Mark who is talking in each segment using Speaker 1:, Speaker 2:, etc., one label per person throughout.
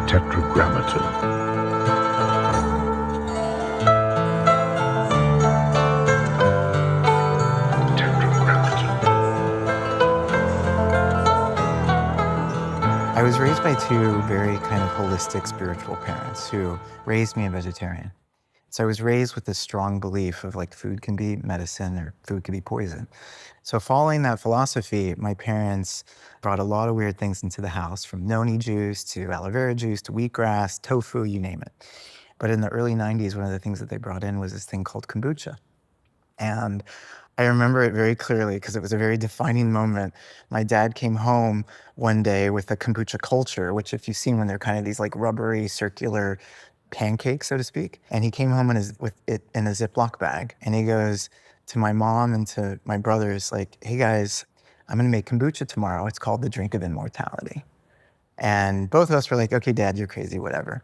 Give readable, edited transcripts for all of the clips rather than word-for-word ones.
Speaker 1: tetragrammaton.
Speaker 2: I was raised by two very kind of holistic spiritual parents who raised me a vegetarian. So I was raised with this strong belief of like food can be medicine or food can be poison. So following that philosophy, my parents brought a lot of weird things into the house, from noni juice to aloe vera juice to wheatgrass, tofu, you name it. But in the early 90s, one of the things that they brought in was this thing called kombucha. And I remember it very clearly because it was a very defining moment. My dad came home one day with a kombucha culture, which if you've seen when they're kind of these like rubbery, circular pancakes, so to speak. And he came home with it in a Ziploc bag. And he goes to my mom and to my brothers like, hey guys, I'm gonna make kombucha tomorrow. It's called the drink of immortality. And both of us were like, okay, Dad, you're crazy, whatever.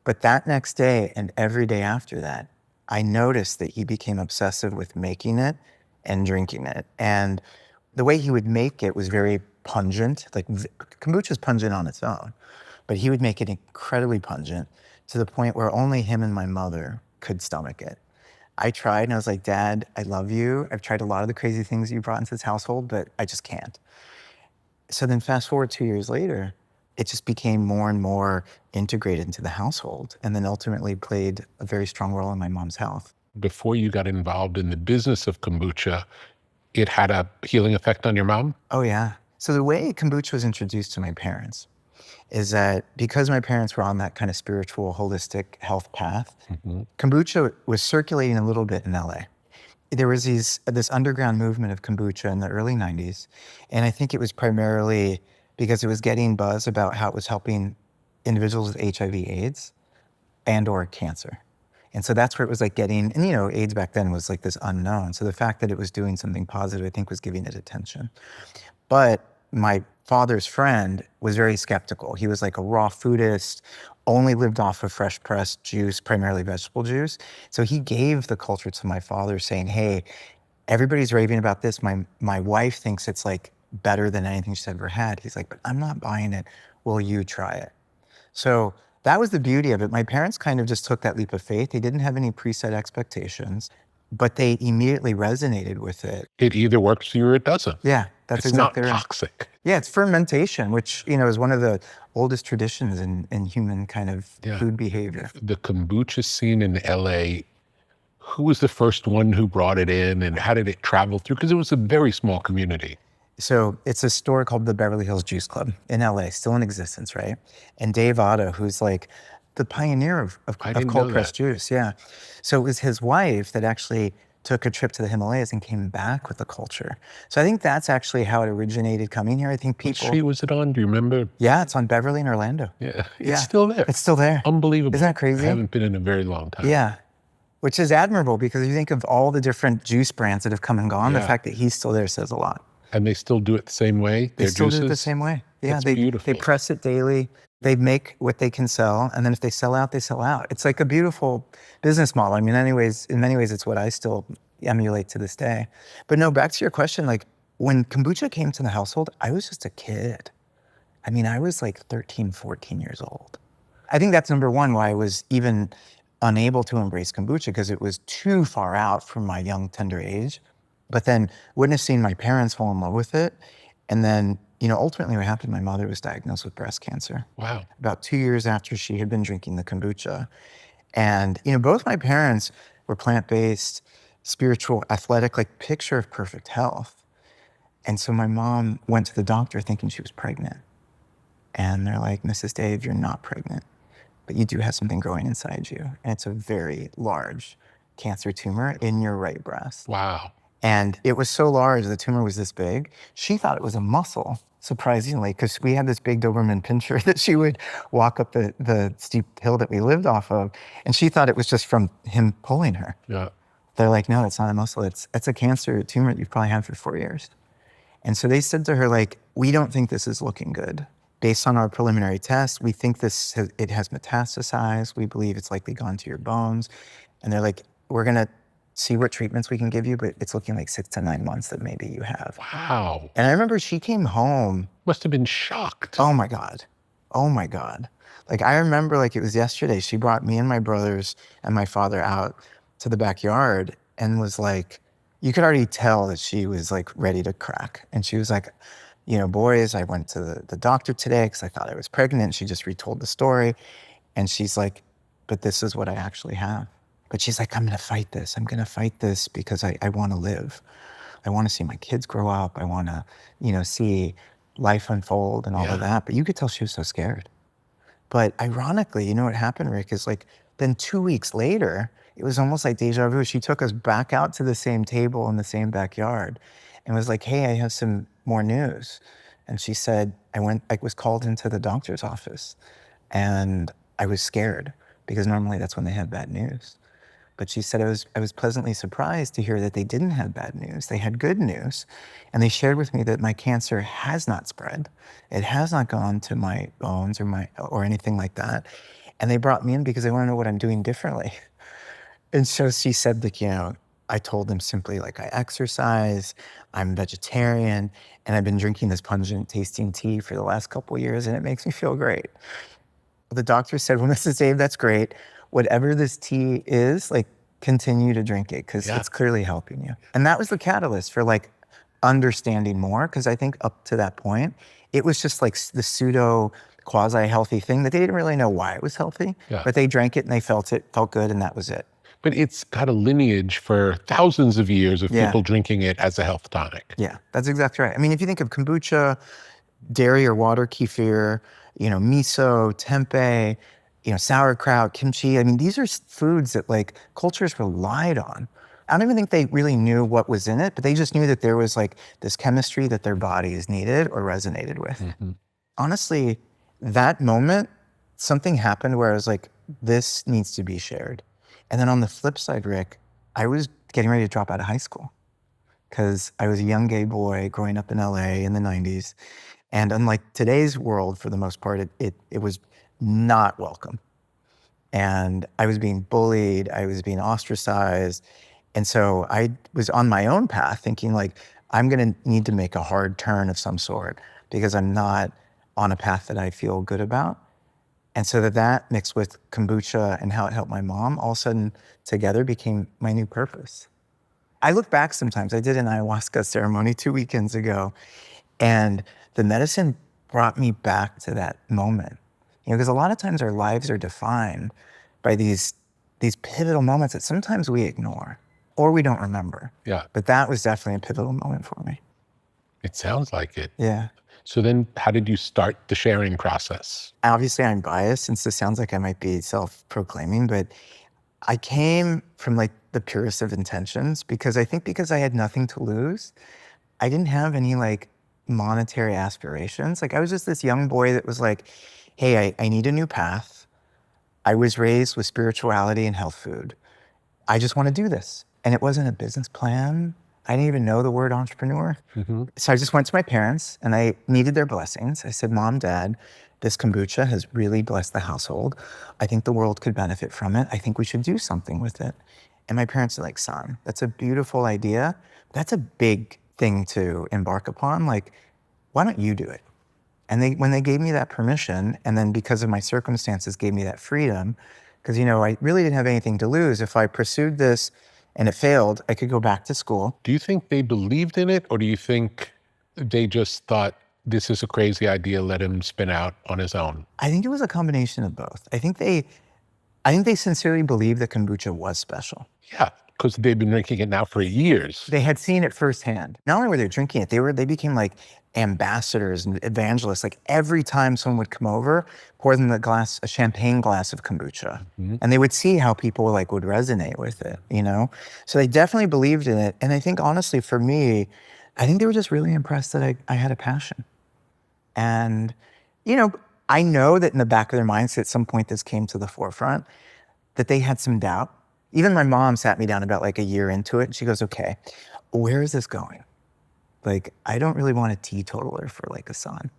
Speaker 2: But that next day and every day after that, I noticed that he became obsessive with making it and drinking it. And the way he would make it was very pungent. Like kombucha is pungent on its own, but he would make it incredibly pungent to the point where only him and my mother could stomach it. I tried and I was like, Dad, I love you. I've tried a lot of the crazy things you brought into this household, but I just can't. So then fast forward 2 years later, it just became more and more integrated into the household and then ultimately played a very strong role in my mom's health.
Speaker 1: Before you got involved in the business of kombucha, it had a healing effect on your mom?
Speaker 2: Oh yeah. So the way kombucha was introduced to my parents is that because my parents were on that kind of spiritual, holistic health path, kombucha was circulating a little bit in LA. There was this underground movement of kombucha in the early 90s. And I think it was primarily because it was getting buzz about how it was helping individuals with HIV/AIDS and or cancer. And so that's where it was like getting, and you know, AIDS back then was like this unknown. So the fact that it was doing something positive, I think was giving it attention. But my father's friend was very skeptical. He was like a raw foodist, only lived off of fresh pressed juice, primarily vegetable juice. So he gave the culture to my father saying, hey, everybody's raving about this. My wife thinks it's like better than anything she's ever had. He's like, but I'm not buying it. Will you try it? So that was the beauty of it. My parents kind of just took that leap of faith. They didn't have any preset expectations, but they immediately resonated with it.
Speaker 1: It either works for you or it doesn't.
Speaker 2: Yeah, that's
Speaker 1: It's
Speaker 2: exactly
Speaker 1: not
Speaker 2: right.
Speaker 1: toxic.
Speaker 2: Yeah, it's fermentation, which, you know, is one of the oldest traditions in human kind of food behavior.
Speaker 1: The kombucha scene in LA, who was the first one who brought it in and how did it travel through? Because it was a very small community.
Speaker 2: So it's a store called the Beverly Hills Juice Club in LA, still in existence, right? And Dave Otto, who's like the pioneer of cold pressed juice, yeah. So it was his wife that actually took a trip to the Himalayas and came back with the culture. So I think that's actually how it originated coming here. I think people—
Speaker 1: What street was it on? Do you remember?
Speaker 2: Yeah, it's on Beverly in Orlando.
Speaker 1: Yeah, it's still there.
Speaker 2: It's still there.
Speaker 1: Unbelievable.
Speaker 2: Isn't that crazy?
Speaker 1: I haven't been in a very long time.
Speaker 2: Yeah, which is admirable because you think of all the different juice brands that have come and gone, the fact that he's still there says a lot.
Speaker 1: And they still do it the same way?
Speaker 2: They still do it the same way. Yeah,
Speaker 1: That's beautiful.
Speaker 2: They press it daily. They make what they can sell. And then if they sell out, they sell out. It's like a beautiful business model. I mean, in many ways, it's what I still emulate to this day. But no, back to your question, like when kombucha came to the household, I was just a kid. I mean, I was like 13, 14 years old. I think that's number one why I was even unable to embrace kombucha, because it was too far out from my young, tender age. But then witnessing my parents fall in love with it. And then, you know, ultimately what happened, my mother was diagnosed with breast cancer.
Speaker 1: Wow.
Speaker 2: About 2 years after she had been drinking the kombucha. And, you know, both my parents were plant-based, spiritual, athletic, like picture of perfect health. And so my mom went to the doctor thinking she was pregnant. And they're like, Mrs. Dave, you're not pregnant, but you do have something growing inside you. And it's a very large cancer tumor in your right breast.
Speaker 1: Wow.
Speaker 2: And it was so large, the tumor was this big. She thought it was a muscle, surprisingly, because we had this big Doberman pinscher that she would walk up the steep hill that we lived off of. And she thought it was just from him pulling her.
Speaker 1: Yeah.
Speaker 2: They're like, no, it's not a muscle. It's a cancer tumor that you've probably had for 4 years. And so they said to her, like, we don't think this is looking good. Based on our preliminary tests, we think it has metastasized. We believe it's likely gone to your bones. And they're like, we're gonna see what treatments we can give you, but it's looking like 6 to 9 months that maybe you have.
Speaker 1: Wow.
Speaker 2: And I remember she came home.
Speaker 1: Must have been shocked.
Speaker 2: Oh my God. Oh my God. Like I remember like it was yesterday, she brought me and my brothers and my father out to the backyard and was like, you could already tell that she was like ready to crack. And she was like, you know, boys, I went to the doctor today because I thought I was pregnant. She just retold the story. And she's like, but this is what I actually have. But she's like, I'm going to fight this. I'm going to fight this because I want to live. I want to see my kids grow up. I want to, you know, see life unfold and all of that. But you could tell she was so scared. But ironically, you know what happened, Rick, is like then 2 weeks later, it was almost like deja vu. She took us back out to the same table in the same backyard and was like, hey, I have some more news. And she said, I was called into the doctor's office and I was scared because normally that's when they have bad news. But she said, I was pleasantly surprised to hear that they didn't have bad news. They had good news. And they shared with me that my cancer has not spread. It has not gone to my bones or anything like that. And they brought me in because they want to know what I'm doing differently. And so she said, like, you know, I told them simply, like, I exercise, I'm vegetarian, and I've been drinking this pungent tasting tea for the last couple of years, and it makes me feel great. The doctor said, well, Mrs. Dave, that's great. Whatever this tea is, like, continue to drink it because it's clearly helping you. And that was the catalyst for like understanding more, because I think up to that point, it was just like the pseudo quasi-healthy thing that they didn't really know why it was healthy, but they drank it and they felt good, and that was it.
Speaker 1: But it's got a lineage for thousands of years of people drinking it as a health tonic.
Speaker 2: Yeah, that's exactly right. I mean, if you think of kombucha, dairy or water kefir, you know, miso, tempeh, you know, sauerkraut, kimchi. I mean, these are foods that like cultures relied on. I don't even think they really knew what was in it, but they just knew that there was like this chemistry that their bodies needed or resonated with. Honestly, that moment, something happened where I was like, this needs to be shared. And then on the flip side, Rick, I was getting ready to drop out of high school because I was a young gay boy growing up in LA in the 90s. And unlike today's world, for the most part, it was not welcome. And I was being bullied, I was being ostracized. And so I was on my own path thinking like, I'm gonna need to make a hard turn of some sort because I'm not on a path that I feel good about. And so that mixed with kombucha and how it helped my mom, all of a sudden together became my new purpose. I look back sometimes, I did an ayahuasca ceremony 2 weekends ago, and the medicine brought me back to that moment. You know, because a lot of times our lives are defined by these pivotal moments that sometimes we ignore or we don't remember.
Speaker 1: Yeah.
Speaker 2: But that was definitely a pivotal moment for me.
Speaker 1: It sounds like it.
Speaker 2: Yeah.
Speaker 1: So then how did you start the sharing process?
Speaker 2: Obviously, I'm biased, since this sounds like I might be self-proclaiming, but I came from like the purest of intentions because I think because I had nothing to lose, I didn't have any like monetary aspirations. Like I was just this young boy that was like, hey, I need a new path. I was raised with spirituality and health food. I just want to do this. And it wasn't a business plan. I didn't even know the word entrepreneur. So I just went to my parents and I needed their blessings. I said, Mom, Dad, this kombucha has really blessed the household. I think the world could benefit from it. I think we should do something with it. And my parents are like, son, that's a beautiful idea. That's a big thing to embark upon. Like, why don't you do it? And when they gave me that permission, and then because of my circumstances gave me that freedom, because, you know, I really didn't have anything to lose. If I pursued this and it failed, I could go back to school.
Speaker 1: Do you think they believed in it, or do you think they just thought, this is a crazy idea, let him spin out on his own?
Speaker 2: I think it was a combination of both. I think they sincerely believed that kombucha was special.
Speaker 1: Yeah, because they've been drinking it now for years.
Speaker 2: They had seen it firsthand. Not only were they drinking it, they became like ambassadors and evangelists. Like every time someone would come over, pour them a champagne glass of kombucha. And they would see how people like would resonate with it, you know? So they definitely believed in it. And I think honestly for me, I think they were just really impressed that I had a passion. And, you know, I know that in the back of their minds at some point this came to the forefront, that they had some doubt. Even my mom sat me down about like a year into it and she goes, okay, where is this going? Like, I don't really want a teetotaler for like a son.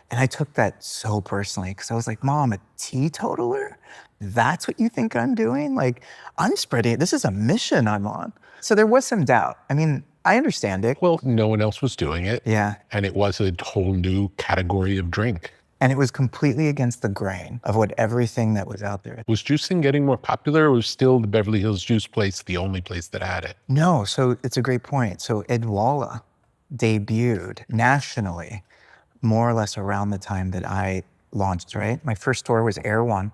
Speaker 2: And I took that so personally because I was like, Mom, a teetotaler? That's what you think I'm doing? Like, I'm spreading it. This is a mission I'm on. So there was some doubt. I mean, I understand it.
Speaker 1: Well, no one else was doing it.
Speaker 2: Yeah.
Speaker 1: And it was a whole new category of drink.
Speaker 2: And it was completely against the grain of what everything that was out there.
Speaker 1: Was juicing getting more popular, or was still the Beverly Hills juice place the only place that had it?
Speaker 2: No, so it's a great point. So Edwalla debuted nationally more or less around the time that I launched, right? My first store was Air One,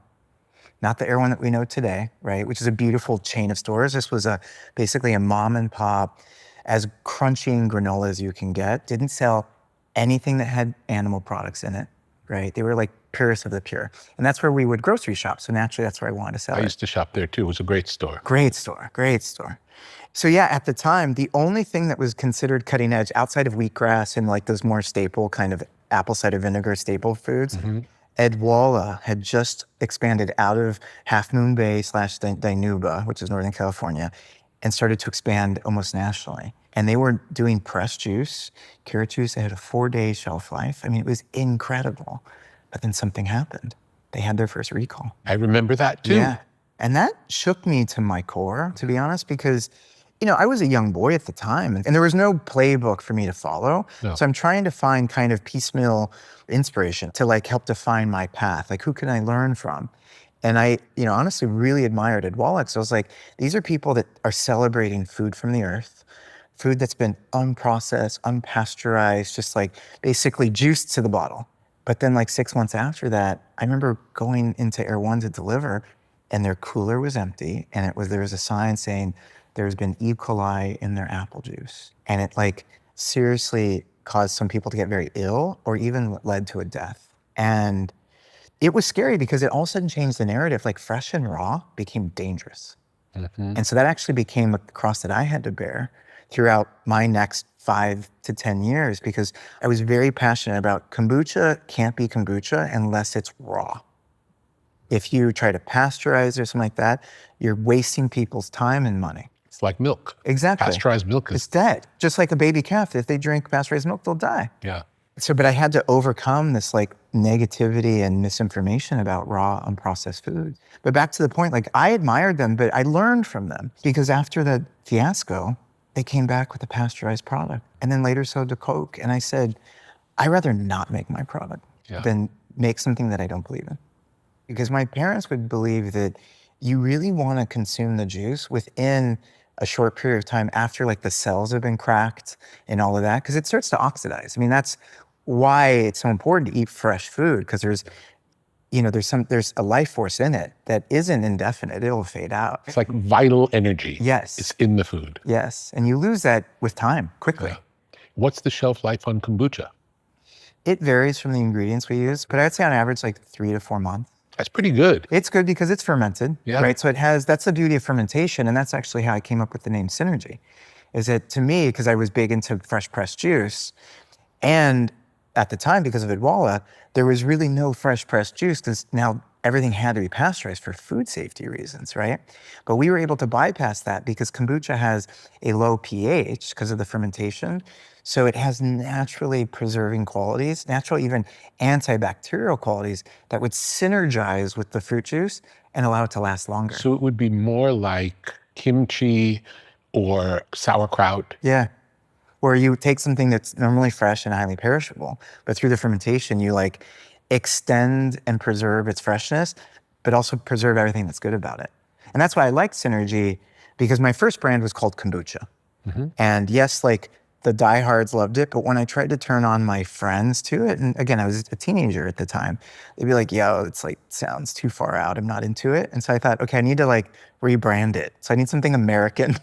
Speaker 2: not the Air One that we know today, right? Which is a beautiful chain of stores. This was basically a mom and pop, as crunchy and granola as you can get. Didn't sell anything that had animal products in it, right? They were like purest of the pure. And that's where we would grocery shop. So naturally, that's where I wanted to sell
Speaker 1: I
Speaker 2: it.
Speaker 1: used to shop there too. It was a great store.
Speaker 2: Great store, great store. So yeah, at the time, the only thing that was considered cutting edge outside of wheatgrass and like those more staple kind of apple cider vinegar staple foods, Edwalla had just expanded out of Half Moon Bay / Dinuba, which is Northern California, and started to expand almost nationally. And they were doing pressed juice, carrot juice. They had a 4-day shelf life. I mean, it was incredible. But then something happened. They had their first recall.
Speaker 1: I remember that too.
Speaker 2: Yeah. And that shook me to my core, to be honest, because, I was a young boy at the time and there was no playbook for me to follow.
Speaker 1: No.
Speaker 2: So I'm trying to find kind of piecemeal inspiration to like help define my path. Like, who can I learn from? And I, honestly really admired Edwalla. So I was like, these are people that are celebrating food from the earth, food that's been unprocessed, unpasteurized, just like basically juiced to the bottle. But then like 6 months after that, I remember going into Air One to deliver and their cooler was empty. And there was a sign saying there's been E. coli in their apple juice. And it like seriously caused some people to get very ill or even led to a death. And it was scary because it all of a sudden changed the narrative. Like fresh and raw became dangerous. And so that actually became a cross that I had to bear throughout my next 5 to 10 years, because I was very passionate about kombucha can't be kombucha unless it's raw. If you try to pasteurize or something like that, you're wasting people's time and money.
Speaker 1: It's like milk.
Speaker 2: Exactly.
Speaker 1: Pasteurized milk
Speaker 2: It's
Speaker 1: is,
Speaker 2: dead. Just like a baby calf, if they drink pasteurized milk, they'll die.
Speaker 1: yeah.
Speaker 2: So, but I had to overcome this like negativity and misinformation about raw, unprocessed food. But back to the point, like I admired them, but I learned from them because after the fiasco, they came back with a pasteurized product and then later sold to Coke. And I said, I'd rather not make my product than make something that I don't believe in. Because my parents would believe that you really want to consume the juice within a short period of time after like the cells have been cracked and all of that, because it starts to oxidize. I mean, that's why it's so important to eat fresh food, because there's a life force in it that isn't indefinite. It'll fade out.
Speaker 1: It's like vital energy.
Speaker 2: Yes.
Speaker 1: It's in the food.
Speaker 2: Yes. And you lose that with time, quickly.
Speaker 1: Yeah. What's the shelf life on kombucha?
Speaker 2: It varies from the ingredients we use, but I'd say on average, like 3 to 4 months.
Speaker 1: That's pretty good.
Speaker 2: It's good because it's fermented, right? So that's the beauty of fermentation. And that's actually how I came up with the name Synergy, is that to me, because I was big into fresh pressed juice, and at the time, because of Edwalla, there was really no fresh pressed juice because now everything had to be pasteurized for food safety reasons, right? But we were able to bypass that because kombucha has a low pH because of the fermentation. So it has naturally preserving qualities, natural even antibacterial qualities that would synergize with the fruit juice and allow it to last longer.
Speaker 1: So it would be more like kimchi or sauerkraut.
Speaker 2: Yeah. Where you take something that's normally fresh and highly perishable, but through the fermentation, you like extend and preserve its freshness, but also preserve everything that's good about it. And that's why I liked Synergy, because my first brand was called kombucha. And yes, like the diehards loved it, but when I tried to turn on my friends to it, and again, I was a teenager at the time, they'd be like, yo, it's like, sounds too far out. I'm not into it. And so I thought, okay, I need to like rebrand it. So I need something American.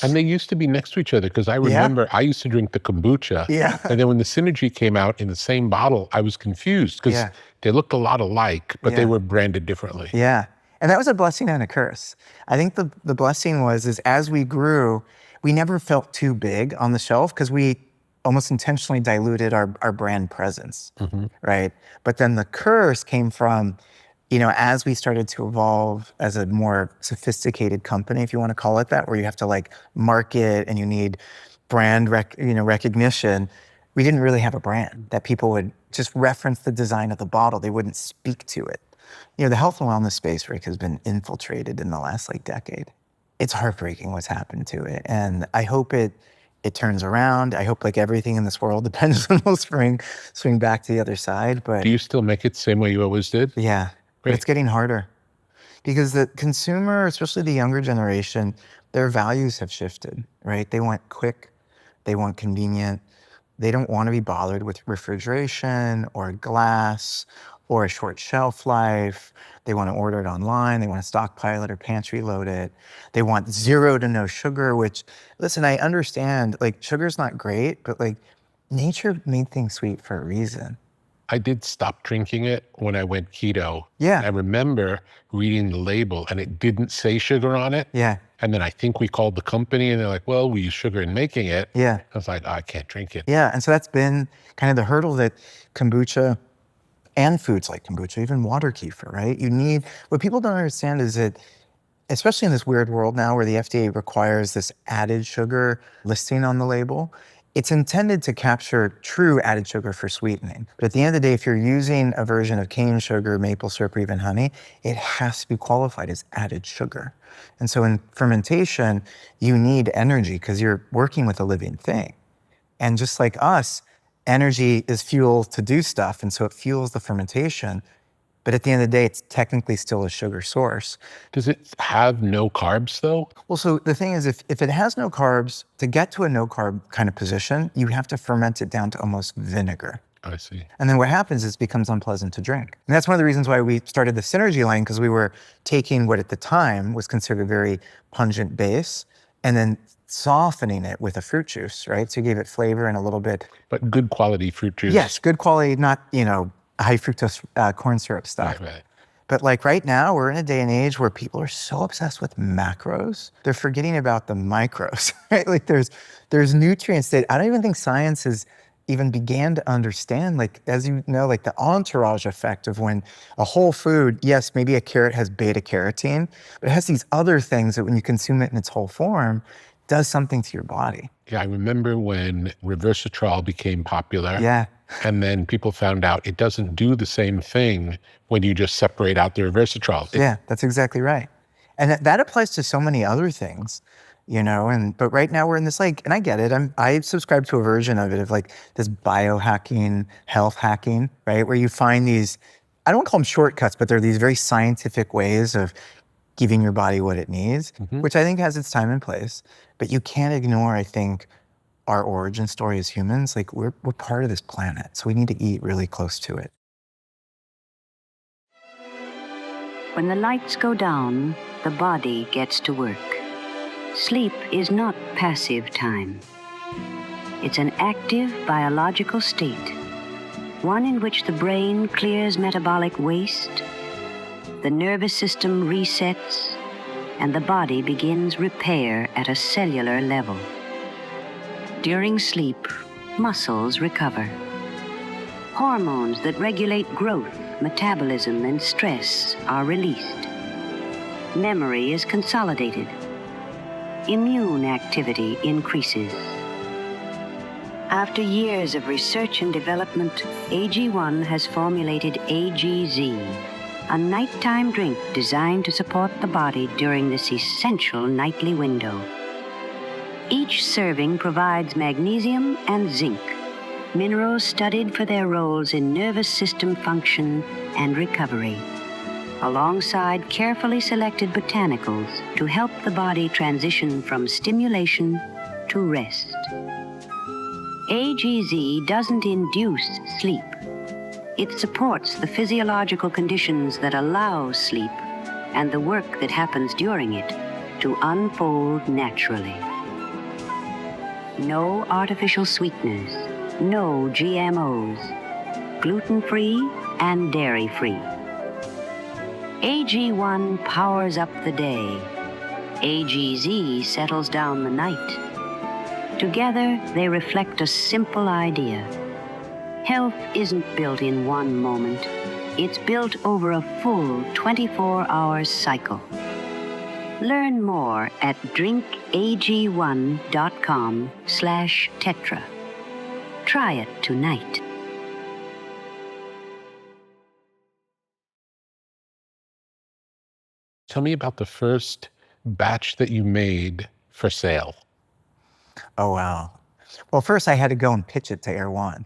Speaker 1: And they used to be next to each other, because I remember I used to drink the kombucha. And then when the Synergy came out in the same bottle, I was confused because they looked a lot alike, but they were branded differently.
Speaker 2: And that was a blessing and a curse. I think the blessing is as we grew, we never felt too big on the shelf because we almost intentionally diluted our brand presence, right? But then the curse came from, as we started to evolve as a more sophisticated company, if you want to call it that, where you have to like market and you need brand recognition, we didn't really have a brand that people would just reference the design of the bottle. They wouldn't speak to it. The health and wellness space, Rick, has been infiltrated in the last like decade. It's heartbreaking what's happened to it. And I hope it it turns around. I hope like everything in this world, the pendulum will swing back to the other side. But
Speaker 1: do you still make it the same way you always did?
Speaker 2: Yeah, but it's getting harder because the consumer, especially the younger generation, their values have shifted, right? They want quick, they want convenient, they don't want to be bothered with refrigeration or glass or a short shelf life. They want to order it online. They want to stockpile it or pantry load it. They want 0 to no sugar, which, listen, I understand, like, sugar's not great, but like, nature made things sweet for a reason.
Speaker 1: I did stop drinking it when I went keto.
Speaker 2: Yeah.
Speaker 1: I remember reading the label and it didn't say sugar on it.
Speaker 2: Yeah.
Speaker 1: And then I think we called the company and they're like, well, we use sugar in making it.
Speaker 2: Yeah.
Speaker 1: I was like, oh, I can't drink it.
Speaker 2: Yeah. And so that's been kind of the hurdle that kombucha and foods like kombucha, even water kefir, right? You need, what people don't understand is that, especially in this weird world now where the FDA requires this added sugar listing on the label, it's intended to capture true added sugar for sweetening. But at the end of the day, if you're using a version of cane sugar, maple syrup, or even honey, it has to be qualified as added sugar. And so in fermentation, you need energy because you're working with a living thing. And just like us, energy is fuel to do stuff, and so it fuels the fermentation. But at the end of the day, it's technically still a sugar source.
Speaker 1: Does it have no carbs though?
Speaker 2: Well, so the thing is, if it has no carbs, to get to a no carb kind of position, you have to ferment it down to almost vinegar.
Speaker 1: I see.
Speaker 2: And then what happens is it becomes unpleasant to drink. And that's one of the reasons why we started the Synergy line, because we were taking what at the time was considered a very pungent base and then softening it with a fruit juice, right? So you gave it flavor and a little bit.
Speaker 1: But good quality fruit juice.
Speaker 2: Yes, good quality, not, high fructose corn syrup stuff.
Speaker 1: Right.
Speaker 2: But like right now, we're in a day and age where people are so obsessed with macros, they're forgetting about the micros, right? Like there's nutrients that I don't even think science has even began to understand. Like, as you know, like the entourage effect of when a whole food, yes, maybe a carrot has beta carotene, but it has these other things that when you consume it in its whole form, does something to your body.
Speaker 1: Yeah, I remember when resveratrol became popular.
Speaker 2: Yeah.
Speaker 1: And then people found out it doesn't do the same thing when you just separate out the resveratrol.
Speaker 2: Yeah, that's exactly right. And that applies to so many other things, but right now we're in this, like, and I get it. I subscribe to a version of it of like this biohacking, health hacking, right? Where you find these, I don't call them shortcuts, but they're these very scientific ways of giving your body what it needs, which I think has its time and place. But you can't ignore, I think, our origin story as humans. Like, we're part of this planet, so we need to eat really close to it.
Speaker 3: When the lights go down, the body gets to work. Sleep is not passive time. It's an active biological state, one in which the brain clears metabolic waste, the nervous system resets, and the body begins repair at a cellular level. During sleep, muscles recover. Hormones that regulate growth, metabolism, and stress are released. Memory is consolidated. Immune activity increases. After years of research and development, AG1 has formulated AGZ, a nighttime drink designed to support the body during this essential nightly window. Each serving provides magnesium and zinc, minerals studied for their roles in nervous system function and recovery, alongside carefully selected botanicals to help the body transition from stimulation to rest. AGZ doesn't induce sleep. It supports the physiological conditions that allow sleep and the work that happens during it to unfold naturally. No artificial sweeteners, no GMOs, gluten-free and dairy-free. AG1 powers up the day. AGZ settles down the night. Together, they reflect a simple idea. Health isn't built in one moment. It's built over a full 24-hour cycle. Learn more at drinkag1.com/tetra. Try it tonight.
Speaker 1: Tell me about the first batch that you made for sale.
Speaker 2: Oh, wow. Well, first I had to go and pitch it to Erwan,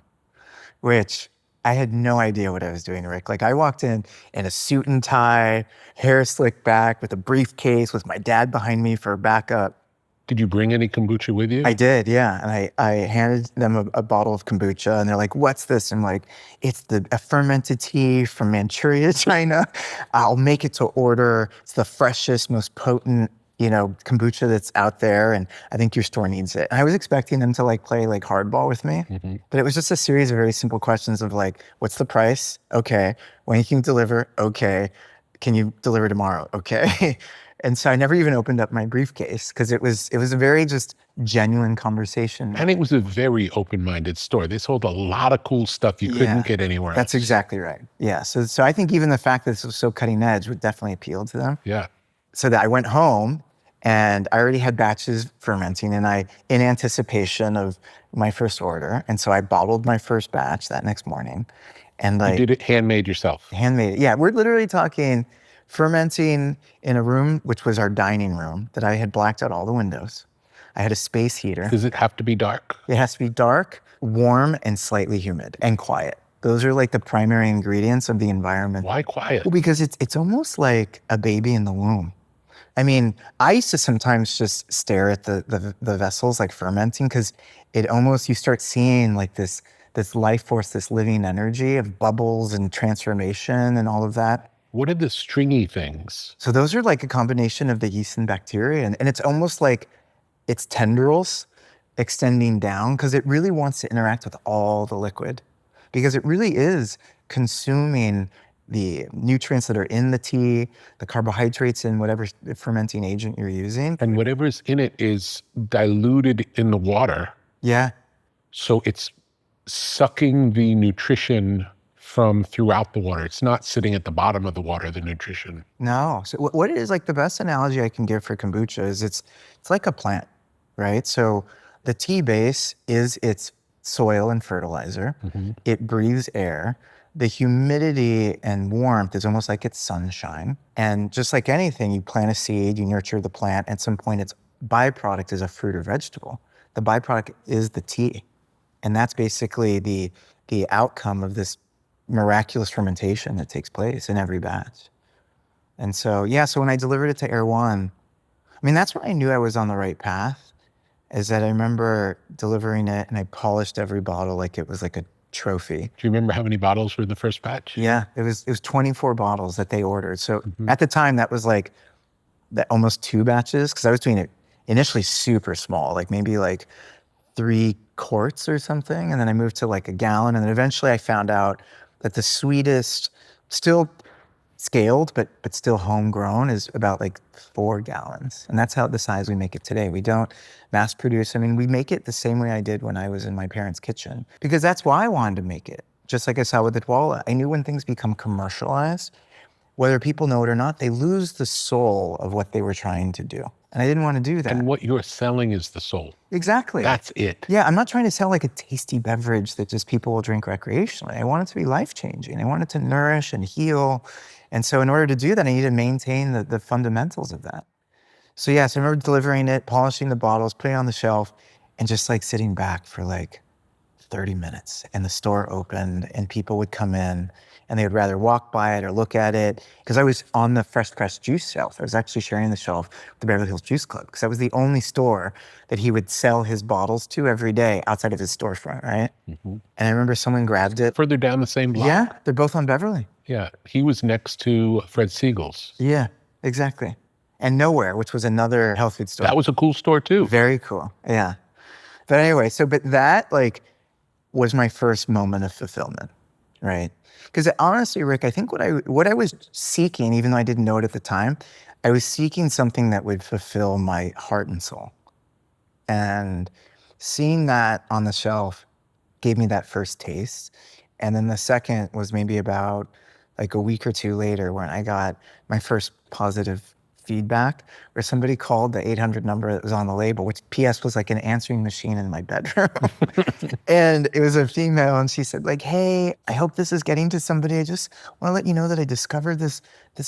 Speaker 2: which I had no idea what I was doing, Rick. Like I walked in a suit and tie, hair slicked back with a briefcase with my dad behind me for backup.
Speaker 1: Did you bring any kombucha with you?
Speaker 2: I did, yeah. And I handed them a bottle of kombucha and they're like, what's this? I'm like, it's a fermented tea from Manchuria, China. I'll make it to order. It's the freshest, most potent, kombucha that's out there. And I think your store needs it. And I was expecting them to play hardball with me, but it was just a series of very simple questions of what's the price? Okay. When can you deliver? Okay. Can you deliver tomorrow? Okay. And so I never even opened up my briefcase because it was a very just genuine conversation.
Speaker 1: And it was a very open-minded store. They sold a lot of cool stuff you couldn't get anywhere else.
Speaker 2: That's exactly right. Yeah. So I think even the fact that this was so cutting edge would definitely appeal to them.
Speaker 1: Yeah.
Speaker 2: So that I went home and I already had batches fermenting and in anticipation of my first order. And so I bottled my first batch that next morning. And
Speaker 1: you did it handmade yourself?
Speaker 2: Handmade. Yeah. We're literally talking fermenting in a room, which was our dining room, that I had blacked out all the windows. I had a space heater.
Speaker 1: Does it have to be dark?
Speaker 2: It has to be dark, warm, and slightly humid, and quiet. Those are the primary ingredients of the environment.
Speaker 1: Why quiet?
Speaker 2: Well, because it's almost like a baby in the womb. I mean, I used to sometimes just stare at the vessels fermenting because it almost, you start seeing this life force, this living energy of bubbles and transformation and all of that.
Speaker 1: What are the stringy things?
Speaker 2: So those are a combination of the yeast and bacteria. And it's almost like its tendrils extending down because it really wants to interact with all the liquid because it really is consuming the nutrients that are in the tea, the carbohydrates in whatever fermenting agent you're using.
Speaker 1: And whatever's in it is diluted in the water.
Speaker 2: Yeah.
Speaker 1: So it's sucking the nutrition from throughout the water. It's not sitting at the bottom of the water, the nutrition.
Speaker 2: No. So what it is, the best analogy I can give for kombucha is it's like a plant, right? So the tea base is its soil and fertilizer. It breathes air. The humidity and warmth is almost like it's sunshine. And just like anything, you plant a seed, you nurture the plant. At some point, its byproduct is a fruit or vegetable. The byproduct is the tea. And that's basically the outcome of this miraculous fermentation that takes place in every batch. And so, so when I delivered it to Erwan, that's when I knew I was on the right path, is that I remember delivering it and I polished every bottle like it was like a trophy.
Speaker 1: Do you remember how many bottles were in the first batch?
Speaker 2: Yeah, it was 24 bottles that they ordered. So at the time, that was almost 2 batches, because I was doing it initially super small, maybe 3 quarts or something. And then I moved to a gallon. And then eventually I found out that the sweetest, still scaled, but still homegrown, is about 4 gallons. And that's the size we make it today. We don't mass produce. We make it the same way I did when I was in my parents' kitchen, because that's why I wanted to make it. Just like I saw with the Dwala. I knew when things become commercialized, whether people know it or not, they lose the soul of what they were trying to do. And I didn't want to do that.
Speaker 1: And what you're selling is the soul.
Speaker 2: Exactly.
Speaker 1: That's it.
Speaker 2: Yeah, I'm not trying to sell a tasty beverage that just people will drink recreationally. I want it to be life-changing. I want it to nourish and heal. And so in order to do that, I need to maintain the fundamentals of that. So I remember delivering it, polishing the bottles, putting it on the shelf, and just sitting back for 30 minutes. And the store opened and people would come in and they would rather walk by it or look at it. Because I was on the fresh pressed juice shelf. I was actually sharing the shelf with the Beverly Hills Juice Club, because that was the only store that he would sell his bottles to every day outside of his storefront, right? And I remember someone grabbed it.
Speaker 1: Further down the same block?
Speaker 2: Yeah, they're both on Beverly.
Speaker 1: Yeah, he was next to Fred Siegel's.
Speaker 2: Yeah, exactly. And Nowhere, which was another health food store.
Speaker 1: That was a cool store too.
Speaker 2: Very cool, yeah. But anyway, but that was my first moment of fulfillment, right? Because honestly, Rick, I think what I was seeking, even though I didn't know it at the time, I was seeking something that would fulfill my heart and soul. And seeing that on the shelf gave me that first taste. And then the second was maybe about a week or 2 later, when I got my first positive feedback, where somebody called the 800 number that was on the label, which PS was an answering machine in my bedroom. And it was a female, and she said hey, I hope this is getting to somebody. I just want to let you know that I discovered this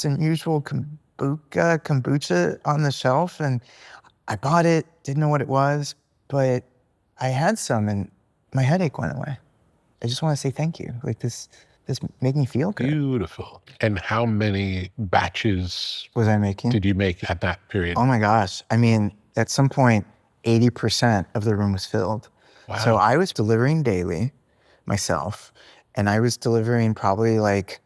Speaker 2: unusual kombucha on the shelf, and I bought it, didn't know what it was, But I had some and my headache went away. I just want to say thank you. Like this made me feel good.
Speaker 1: Beautiful. And how many batches
Speaker 2: Was I making?
Speaker 1: did you make at that period?
Speaker 2: Oh my gosh. I mean, at some point, 80% of the room was filled.
Speaker 1: Wow.
Speaker 2: So I was delivering daily myself, and I was delivering probably like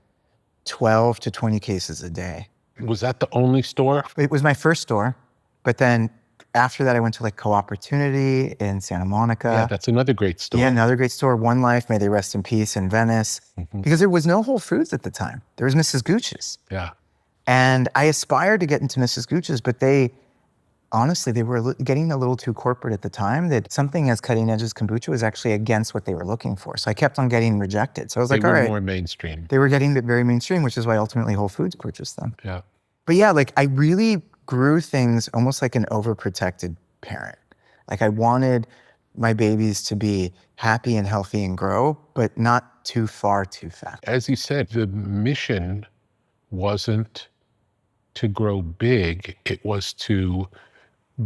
Speaker 2: 12 to 20 cases a day.
Speaker 1: Was that the only store?
Speaker 2: It was my first store, but then after that, I went to like Co-Opportunity in Santa Monica.
Speaker 1: Yeah, that's another great store.
Speaker 2: Yeah, another great store, One Life, may they rest in peace, in Venice. Because there was no Whole Foods at the time. There was Mrs. Gooch's.
Speaker 1: Yeah.
Speaker 2: And I aspired to get into Mrs. Gooch's, but honestly, they were getting a little too corporate at the time, that something as cutting edge as kombucha was actually against what they were looking for. So I kept on getting rejected. So I was like, all right.
Speaker 1: They were more mainstream.
Speaker 2: They were getting very mainstream, which is why ultimately Whole Foods purchased them.
Speaker 1: Yeah.
Speaker 2: But yeah, like I really grew things almost like an overprotected parent. Like I wanted my babies to be happy and healthy and grow, but not too far too fast.
Speaker 1: As you said, the mission wasn't to grow big, it was to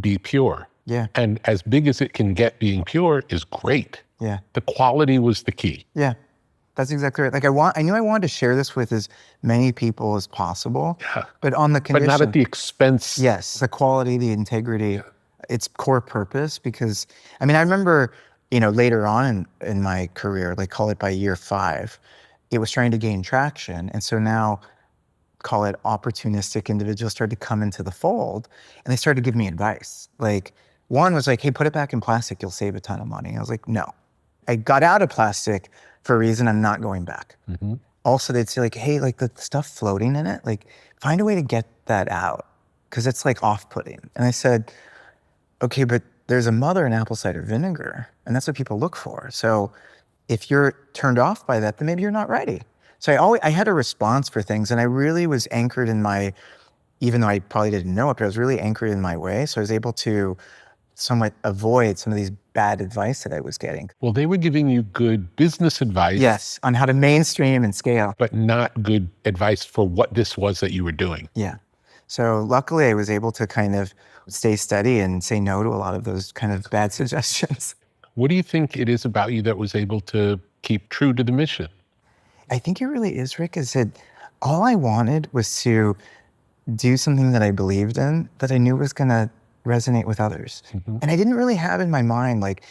Speaker 1: be pure.
Speaker 2: Yeah.
Speaker 1: And as big as it can get, being pure is great.
Speaker 2: Yeah.
Speaker 1: The quality was the key.
Speaker 2: Yeah. That's exactly right. Like I knew I wanted to share this with as many people as possible, but on the condition.
Speaker 1: But not at the expense.
Speaker 2: Yes, the quality, the integrity, its core purpose. Because I mean, I remember, later on in my career, like call it by year 5, it was trying to gain traction, and so now, call it opportunistic individuals started to come into the fold, and they started to give me advice. Like one was like, "Hey, put it back in plastic. You'll save a ton of money." I was like, "No." I got out of plastic for a reason. I'm not going back. Also, they'd say like, hey, like the stuff floating in it, like find a way to get that out because it's like off-putting. And I said, okay, but there's a mother in apple cider vinegar and that's what people look for. So if you're turned off by that, then maybe you're not ready. So I had a response for things, and I really was anchored in even though I probably didn't know it, but I was really anchored in my way. So I was able to somewhat avoid some of these bad advice that I was getting.
Speaker 1: Well, they were giving you good business advice.
Speaker 2: Yes, on how to mainstream and scale.
Speaker 1: But not good advice for what this was that you were doing.
Speaker 2: Yeah. So luckily I was able to kind of stay steady and say no to a lot of those kind of bad suggestions.
Speaker 1: What do you think it is about you that was able to keep true to the mission?
Speaker 2: I think it really is, Rick, is that all I wanted was to do something that I believed in, that I knew was going to resonate with others. And I didn't really have in my mind like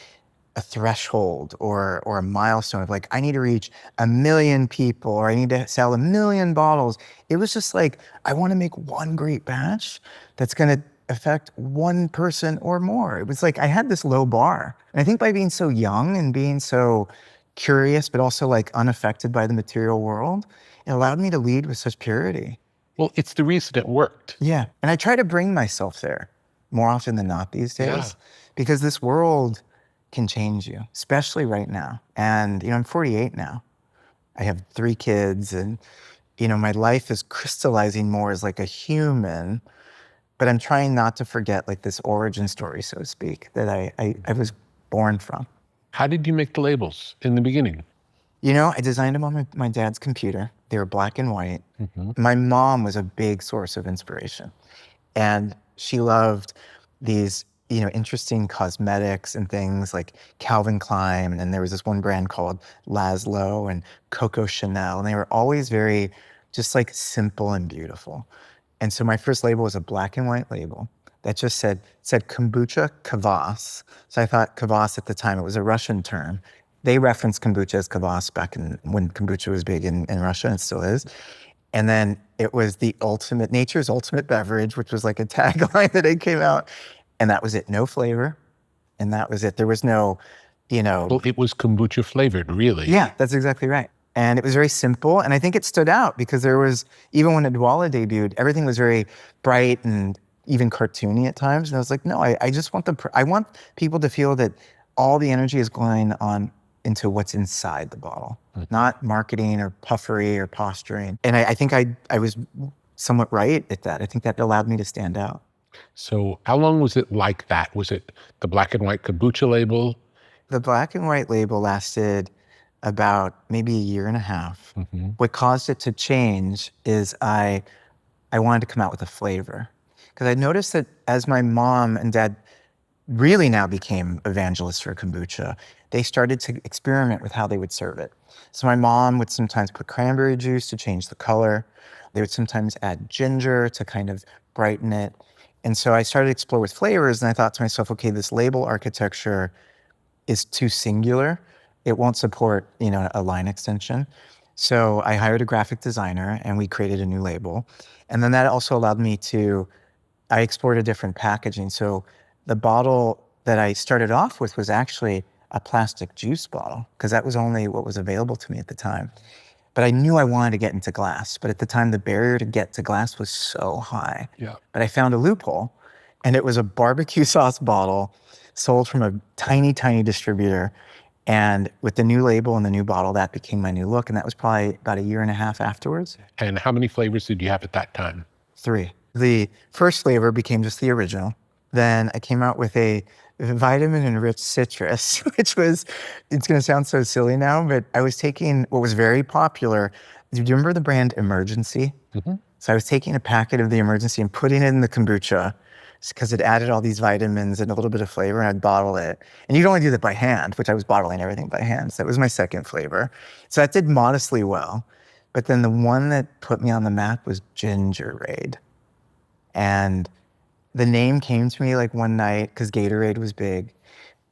Speaker 2: a threshold or a milestone of like, I need to reach 1 million people or I need to sell 1 million bottles. It was just like, I want to make one great batch that's going to affect one person or more. It was like, I had this low bar. And I think by being so young and being so curious, but also like unaffected by the material world, it allowed me to lead with such purity.
Speaker 1: Well, it's the reason it worked.
Speaker 2: Yeah. And I try to bring myself there more often than not these days, because this world can change you, especially right now. And, I'm 48 now. I have 3 kids and, my life is crystallizing more as like a human, but I'm trying not to forget like this origin story, so to speak, that I was born from.
Speaker 1: How did you make the labels in the beginning?
Speaker 2: I designed them on my dad's computer. They were black and white. My mom was a big source of inspiration. And she loved these, interesting cosmetics and things like Calvin Klein. And there was this one brand called Laszlo and Coco Chanel. And they were always very just like simple and beautiful. And so my first label was a black and white label that just said kombucha kvass. So I thought kvass at the time, it was a Russian term. They referenced kombucha as kvass back when kombucha was big in Russia, and it still is. And then it was nature's ultimate beverage, which was like a tagline that it came out. And that was it, no flavor. And that was it. There was no,
Speaker 1: Well, it was kombucha flavored, really.
Speaker 2: Yeah, that's exactly right. And it was very simple. And I think it stood out because there was, even when Adwala debuted, everything was very bright and even cartoony at times. And I was like, no, I just want I want people to feel that all the energy is going on into what's inside the bottle, not marketing or puffery or posturing. And I think I was somewhat right at that. I think that allowed me to stand out.
Speaker 1: So how long was it like that? Was it the black and white kombucha label?
Speaker 2: The black and white label lasted about maybe 1.5 years. What caused it to change is I wanted to come out with a flavor. Because I noticed that as my mom and dad really now became evangelists for kombucha, they started to experiment with how they would serve it. So my mom would sometimes put cranberry juice to change the color. They would sometimes add ginger to kind of brighten it. And so I started to explore with flavors, and I thought to myself, okay, this label architecture is too singular. It won't support, a line extension. So I hired a graphic designer and we created a new label. And then that also allowed me I explored a different packaging. So the bottle that I started off with was actually a plastic juice bottle, because that was only what was available to me at the time. But I knew I wanted to get into glass. But at the time, the barrier to get to glass was so high.
Speaker 1: Yeah.
Speaker 2: But I found a loophole, and it was a barbecue sauce bottle sold from a tiny, tiny distributor. And with the new label and the new bottle, that became my new look. And that was probably about a year and a half afterwards.
Speaker 1: And how many flavors did you have at that time?
Speaker 2: 3. The first flavor became just the original. Then I came out with a vitamin-enriched citrus, which was, it's going to sound so silly now, but I was taking what was very popular. Do you remember the brand Emergency?
Speaker 1: Mm-hmm.
Speaker 2: So I was taking a packet of the Emergency and putting it in the kombucha because it added all these vitamins and a little bit of flavor, and I'd bottle it. And you'd only do that by hand, which I was bottling everything by hand. So that was my second flavor. So that did modestly well. But then the one that put me on the map was Gingerade. And the name came to me like one night because Gatorade was big,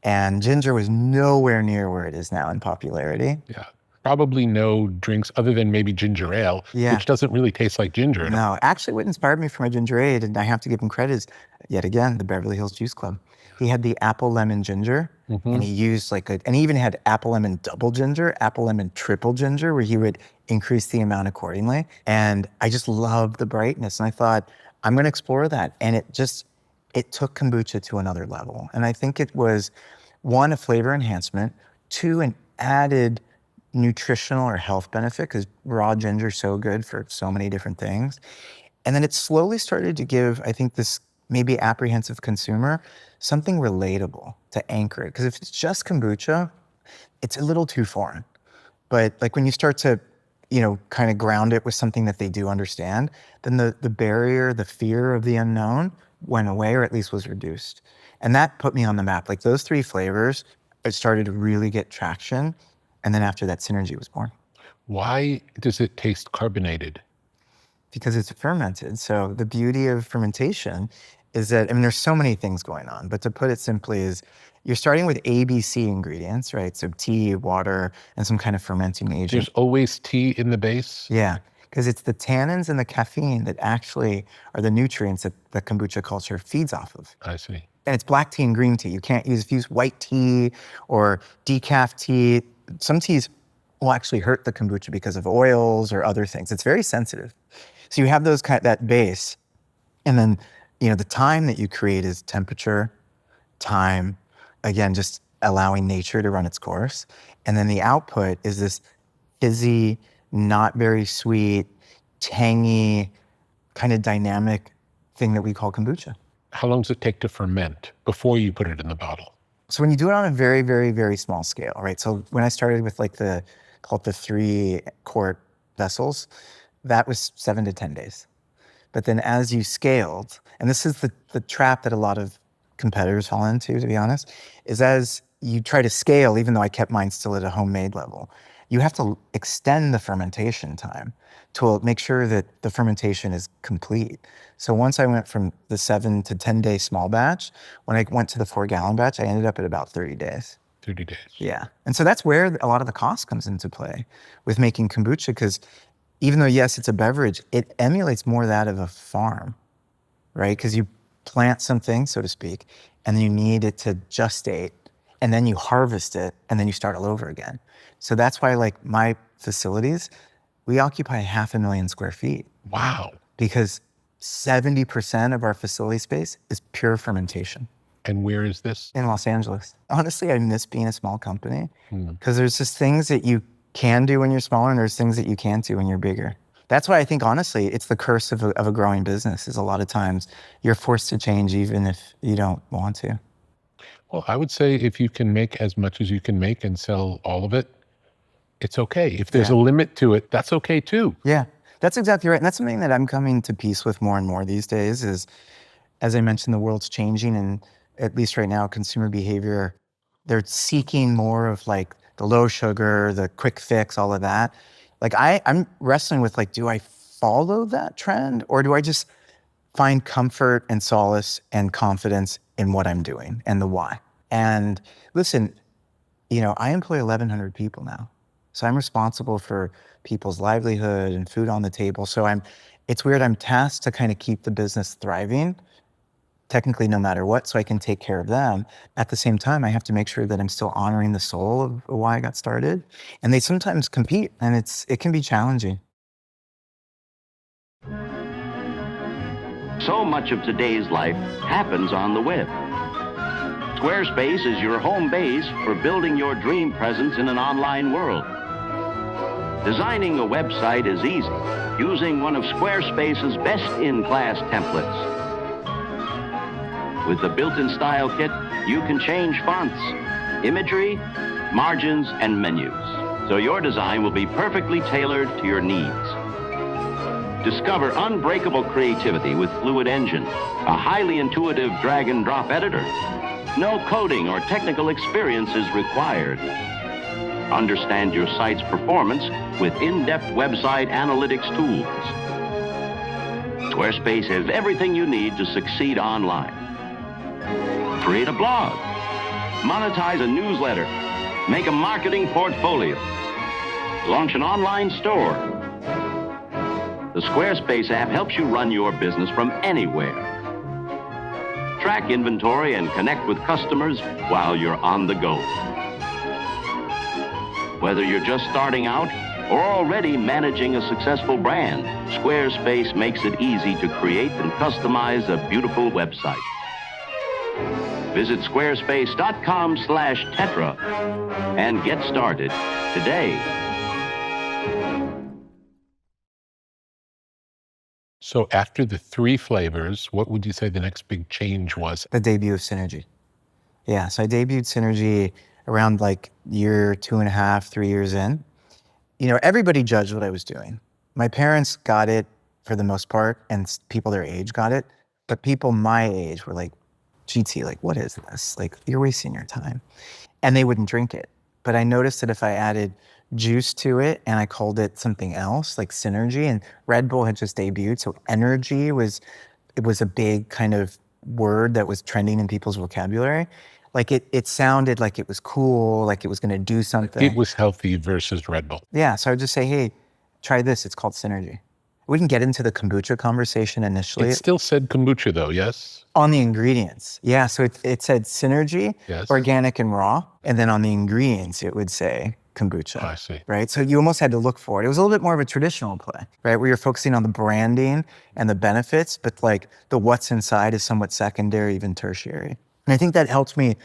Speaker 2: and ginger was nowhere near where it is now in popularity.
Speaker 1: Yeah. Probably no drinks other than maybe ginger ale, which doesn't really taste like ginger at all.
Speaker 2: No, actually what inspired me for my Gingerade, and I have to give him credit, is yet again, the Beverly Hills Juice Club. He had the apple lemon ginger, and he used and he even had apple lemon double ginger, apple lemon triple ginger, where he would increase the amount accordingly. And I just loved the brightness, and I thought, I'm going to explore that. And it took kombucha to another level. And I think it was, 1, a flavor enhancement, 2, an added nutritional or health benefit, because raw ginger is so good for so many different things. And then it slowly started to give, I think, this maybe apprehensive consumer something relatable to anchor it. Because if it's just kombucha, it's a little too foreign. But like when you start to, kind of ground it with something that they do understand, then the barrier, the fear of the unknown went away, or at least was reduced. And that put me on the map. Like those 3 flavors, it started to really get traction. And then after that, Synergy was born.
Speaker 1: Why does it taste carbonated?
Speaker 2: Because it's fermented. So the beauty of fermentation is that, there's so many things going on, but to put it simply is you're starting with ABC ingredients, right? So tea, water, and some kind of fermenting agent.
Speaker 1: There's always tea in the base?
Speaker 2: Yeah, because it's the tannins and the caffeine that actually are the nutrients that the kombucha culture feeds off of.
Speaker 1: I see.
Speaker 2: And it's black tea and green tea. You can't use white tea or decaf tea. Some teas will actually hurt the kombucha because of oils or other things. It's very sensitive. So you have that base, and then the time that you create is temperature, time, again, just allowing nature to run its course. And then the output is this fizzy, not very sweet, tangy, kind of dynamic thing that we call kombucha.
Speaker 1: How long does it take to ferment before you put it in the bottle?
Speaker 2: So when you do it on a very, very, very small scale, right? So when I started with the 3-quart vessels, that was 7 to 10 days. But then as you scaled, and this is the trap that a lot of competitors fall into, to be honest, is as you try to scale, even though I kept mine still at a homemade level, you have to extend the fermentation time to make sure that the fermentation is complete. So once I went from the 7 to 10 day small batch, when I went to the 4-gallon batch, I ended up at about 30 days.
Speaker 1: 30 days.
Speaker 2: Yeah. And so that's where a lot of the cost comes into play with making kombucha, because even though, yes, it's a beverage, it emulates more that of a farm, right? Because you plant something, so to speak, and then you need it to gestate, and then you harvest it, and then you start all over again. So that's why, my facilities, we occupy 500,000 square feet.
Speaker 1: Wow.
Speaker 2: Because 70% of our facility space is pure fermentation.
Speaker 1: And where is this?
Speaker 2: In Los Angeles. Honestly, I miss being a small company, because there's just things that you can do when you're smaller, and there's things that you can't do when you're bigger. That's why I think, honestly, it's the curse of a growing business, is a lot of times you're forced to change even if you don't want to.
Speaker 1: Well, I would say if you can make as much as you can make and sell all of it, it's okay. If there's a limit to it, that's okay too.
Speaker 2: Yeah, that's exactly right. And that's something that I'm coming to peace with more and more these days is, as I mentioned, the world's changing, and at least right now, consumer behavior, they're seeking more of like the low sugar, the quick fix, all of that. Like I'm wrestling with like, do I follow that trend or do I just find comfort and solace and confidence in what I'm doing and the why? And listen, I employ 1,100 people now. So I'm responsible for people's livelihood and food on the table. So it's weird, I'm tasked to kind of keep the business thriving, technically no matter what, so I can take care of them. At the same time, I have to make sure that I'm still honoring the soul of why I got started. And they sometimes compete, and it can be challenging.
Speaker 4: So much of today's life happens on the web. Squarespace is your home base for building your dream presence in an online world. Designing a website is easy, using one of Squarespace's best-in-class templates. With the built-in style kit, you can change fonts, imagery, margins, and menus, so your design will be perfectly tailored to your needs. Discover unbreakable creativity with Fluid Engine, a highly intuitive drag-and-drop editor. No coding or technical experience is required. Understand your site's performance with in-depth website analytics tools. Squarespace has everything you need to succeed online. Create a blog, monetize a newsletter, make a marketing portfolio, launch an online store. The Squarespace app helps you run your business from anywhere. Track inventory and connect with customers while you're on the go. Whether you're just starting out or already managing a successful brand, Squarespace makes it easy to create and customize a beautiful website. Visit squarespace.com/Tetra and get started today.
Speaker 1: So after the 3 flavors, what would you say the next big change was?
Speaker 2: The debut of Synergy. Yeah, so I debuted Synergy around like year 2.5, 3 years in. Everybody judged what I was doing. My parents got it for the most part, and people their age got it. But people my age were like, GT, like, what is this? Like, you're wasting your time. And they wouldn't drink it. But I noticed that if I added juice to it and I called it something else, like Synergy, and Red Bull had just debuted, so energy was a big kind of word that was trending in people's vocabulary. Like it sounded like it was cool, like it was gonna do something.
Speaker 1: It was healthy versus Red Bull.
Speaker 2: Yeah, so I would just say, hey, try this, it's called Synergy. We didn't get into the kombucha conversation initially.
Speaker 1: It still said kombucha though, yes?
Speaker 2: On the ingredients, yeah, so it said Synergy,
Speaker 1: yes,
Speaker 2: organic and raw, and then on the ingredients it would say kombucha.
Speaker 1: I see.
Speaker 2: Right, so you almost had to look for it. It was a little bit more of a traditional play, right, where you're focusing on the branding and the benefits, but like the what's inside is somewhat secondary, even tertiary. And I think that helped me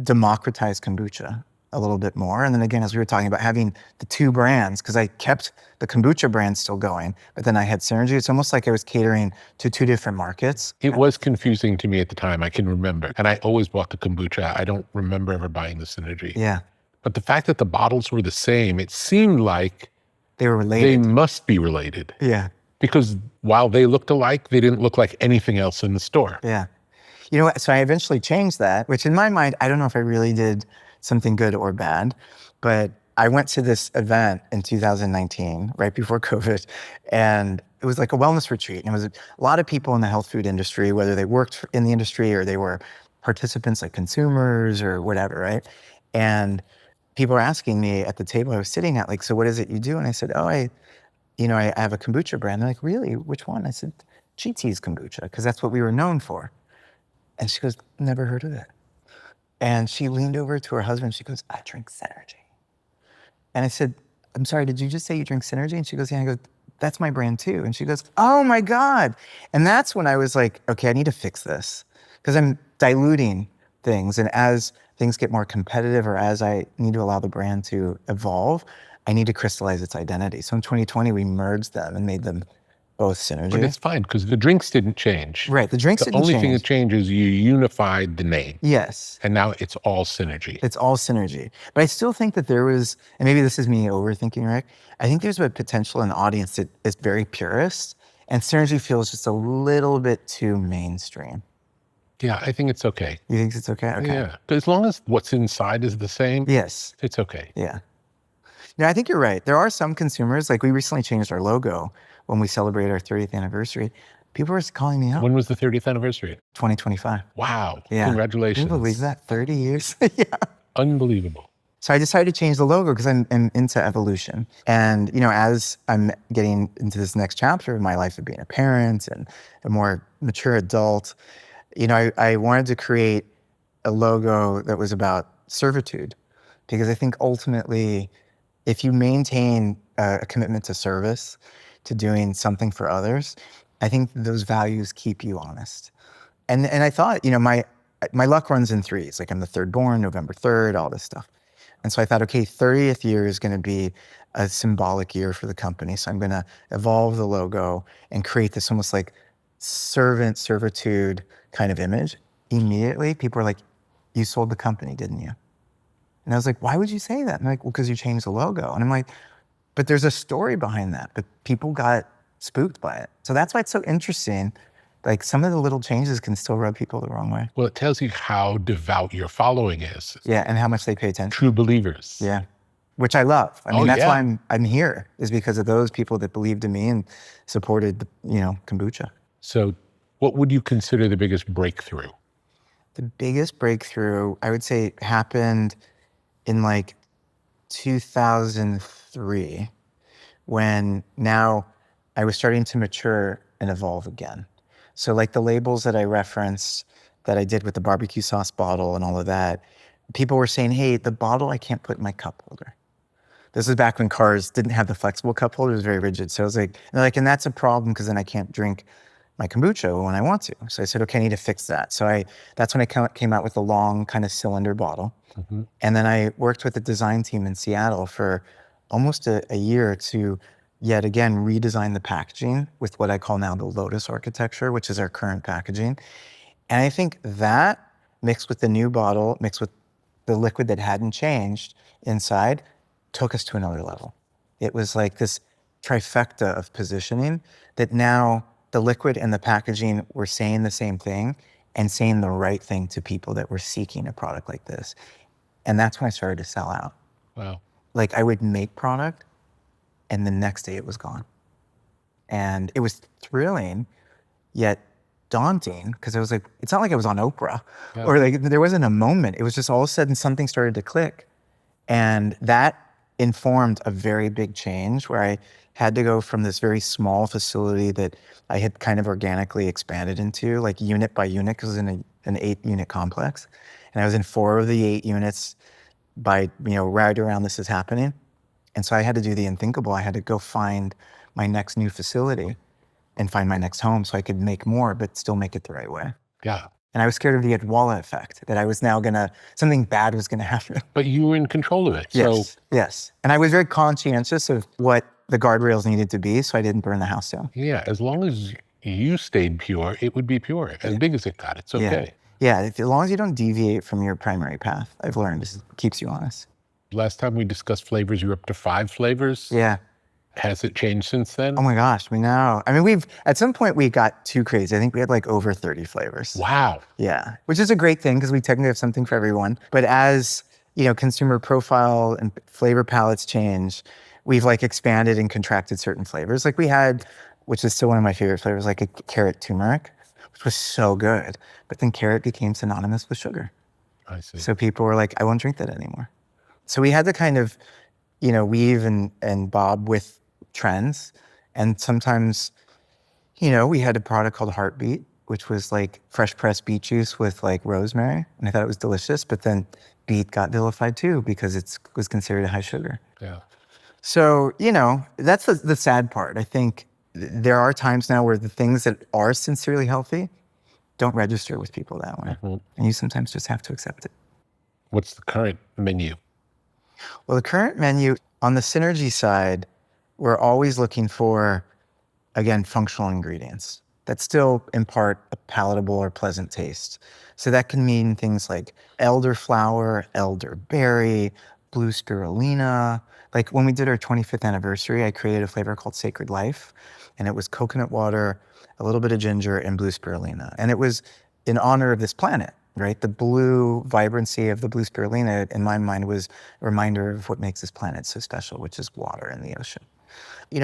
Speaker 2: democratize kombucha a little bit more. And then again, as we were talking about having the 2 brands, because I kept the kombucha brand still going, but then I had Synergy. It's almost like I was catering to 2 different markets.
Speaker 1: It was confusing to me at the time, I can remember. And I always bought the kombucha. I don't remember ever buying the Synergy.
Speaker 2: Yeah.
Speaker 1: But the fact that the bottles were the same, it seemed like
Speaker 2: they were related.
Speaker 1: They must be related.
Speaker 2: Yeah.
Speaker 1: Because while they looked alike, they didn't look like anything else in the store.
Speaker 2: Yeah. You know what? So I eventually changed that, which in my mind, I don't know if I really did something good or bad, but I went to this event in 2019, right before COVID, and it was like a wellness retreat. And it was a lot of people in the health food industry, whether they worked in the industry or they were participants like consumers or whatever, right? And people were asking me at the table I was sitting at, like, so what is it you do? And I said, oh, I have a kombucha brand. They're like, really? Which one? I said, GT's kombucha, because that's what we were known for. And she goes, never heard of it. And she leaned over to her husband. She goes, I drink Synergy. And I said, I'm sorry, did you just say you drink Synergy? And she goes, yeah. I go, that's my brand too. And she goes, oh my God. And that's when I was like, okay, I need to fix this because I'm diluting things. And as things get more competitive or as I need to allow the brand to evolve, I need to crystallize its identity. So in 2020, we merged them and made them both Synergy.
Speaker 1: But it's fine because the drinks didn't change.
Speaker 2: Right, the drinks didn't change.
Speaker 1: The only thing that changed is you unified the name.
Speaker 2: Yes.
Speaker 1: And now it's all Synergy.
Speaker 2: It's all Synergy. But I still think that there was, and maybe this is me overthinking, Rick, I think there's a potential in the audience that is very purist, and Synergy feels just a little bit too mainstream.
Speaker 1: Yeah, I think it's okay.
Speaker 2: You think it's okay? Okay.
Speaker 1: Yeah, as long as what's inside is the same,
Speaker 2: yes,
Speaker 1: it's okay.
Speaker 2: Yeah. No, I think you're right. There are some consumers, like we recently changed our logo when we celebrated our 30th anniversary. People were calling me up.
Speaker 1: When was the 30th anniversary?
Speaker 2: 2025.
Speaker 1: Wow.
Speaker 2: Yeah.
Speaker 1: Congratulations.
Speaker 2: Can you believe that? 30 years? Yeah.
Speaker 1: Unbelievable.
Speaker 2: So I decided to change the logo because I'm into evolution. And, as I'm getting into this next chapter of my life of being a parent and a more mature adult, I wanted to create a logo that was about servitude, because I think ultimately, if you maintain a commitment to service, to doing something for others, I think those values keep you honest. And I thought, my luck runs in threes. Like I'm the third born, November 3rd, all this stuff. And so I thought, okay, 30th year is going to be a symbolic year for the company. So I'm going to evolve the logo and create this almost like servitude kind of image. Immediately, people were like, you sold the company, didn't you? And I was like, why would you say that? And they're like, well, because you changed the logo. And I'm like, but there's a story behind that. But people got spooked by it. So that's why it's so interesting. Like some of the little changes can still rub people the wrong way.
Speaker 1: Well, it tells you how devout your following is.
Speaker 2: Yeah, and how much they pay attention.
Speaker 1: True believers.
Speaker 2: Yeah, which I love. I mean, that's
Speaker 1: yeah.
Speaker 2: why I'm here, is because of those people that believed in me and supported, kombucha.
Speaker 1: So what would you consider the biggest breakthrough?
Speaker 2: The biggest breakthrough, I would say, happened in like 2003, when now I was starting to mature and evolve again. So like the labels that I referenced that I did with the barbecue sauce bottle and all of that, people were saying, hey, the bottle I can't put in my cup holder. This is back when cars didn't have the flexible cup holder, it was very rigid. So I was like, and that's a problem because then I can't drink my kombucha when I want to. So I said, okay, I need to fix that. So that's when I came out with the long kind of cylinder bottle. Mm-hmm. And then I worked with the design team in Seattle for almost a year to yet again redesign the packaging with what I call now the Lotus architecture, which is our current packaging. And I think that mixed with the new bottle, mixed with the liquid that hadn't changed inside, took us to another level. It was like this trifecta of positioning that now the liquid and the packaging were saying the same thing and saying the right thing to people that were seeking a product like this. And that's when I started to sell out.
Speaker 1: Wow.
Speaker 2: Like I would make product and the next day it was gone. And it was thrilling, yet daunting, because I was like, it's not like I was on Oprah or like there wasn't a moment. It was just all of a sudden something started to click. And that informed a very big change where I had to go from this very small facility that I had kind of organically expanded into, like unit by unit, because it was in an 8-unit complex. And I was in 4 of the 8 units by, right around this is happening. And so I had to do the unthinkable. I had to go find my next new facility and find my next home so I could make more, but still make it the right way.
Speaker 1: Yeah.
Speaker 2: And I was scared of the Edwalla effect, that I was now something bad was gonna happen.
Speaker 1: But you were in control of it.
Speaker 2: Yes, yes. And I was very conscientious of what the guardrails needed to be so I didn't burn the house down.
Speaker 1: Yeah, as long as you stayed pure, it would be pure. As big as it got, it's okay.
Speaker 2: Yeah, as long as you don't deviate from your primary path, I've learned, it keeps you honest.
Speaker 1: Last time we discussed flavors, you were up to 5 flavors.
Speaker 2: Yeah.
Speaker 1: Has it changed since then?
Speaker 2: Oh my gosh, we know. I mean, at some point we got too crazy. I think we had like over 30 flavors.
Speaker 1: Wow.
Speaker 2: Yeah, which is a great thing because we technically have something for everyone. But as, consumer profile and flavor palettes change, we've like expanded and contracted certain flavors. Like we had, which is still one of my favorite flavors, like a carrot turmeric, which was so good. But then carrot became synonymous with sugar.
Speaker 1: I see.
Speaker 2: So people were like, I won't drink that anymore. So we had to kind of, weave and bob with trends. And sometimes, we had a product called Heartbeat, which was like fresh pressed beet juice with like rosemary. And I thought it was delicious, but then beet got vilified too because it was considered a high sugar.
Speaker 1: Yeah.
Speaker 2: So, that's the sad part. I think there are times now where the things that are sincerely healthy don't register with people that way. Mm-hmm. And you sometimes just have to accept it.
Speaker 1: What's the current menu?
Speaker 2: Well, the current menu on the synergy side, we're always looking for, again, functional ingredients that still impart a palatable or pleasant taste. So that can mean things like elderflower, elderberry, blue spirulina. Like when we did our 25th anniversary, I created a flavor called Sacred Life, and it was coconut water, a little bit of ginger, and blue spirulina. And it was in honor of this planet, right? The blue vibrancy of the blue spirulina, in my mind, was a reminder of what makes this planet so special, which is water in the ocean.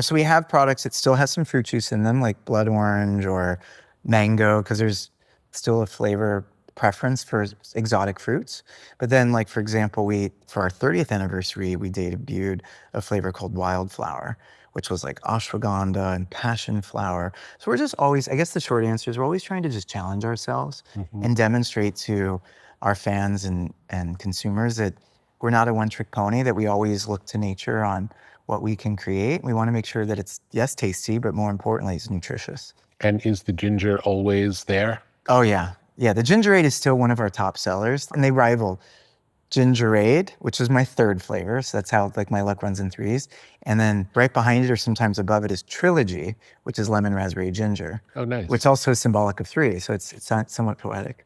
Speaker 2: So we have products that still have some fruit juice in them, like blood orange or mango, because there's still a flavor preference for exotic fruits. But then, like, for example, for our 30th anniversary, we debuted a flavor called wildflower, which was like ashwagandha and passion flower. So we're just always, I guess the short answer is we're always trying to just challenge ourselves and demonstrate to our fans and consumers that we're not a one-trick pony, that we always look to nature on what we can create. We want to make sure that it's, yes, tasty, but more importantly, it's nutritious.
Speaker 1: And is the ginger always there?
Speaker 2: Oh, yeah. Yeah, the Gingerade is still one of our top sellers, and they rival Gingerade, which is my third flavor. So that's how like my luck runs in threes. And then right behind it, or sometimes above it, is Trilogy, which is lemon, raspberry, ginger.
Speaker 1: Oh, nice.
Speaker 2: Which also is symbolic of three. So it's somewhat poetic.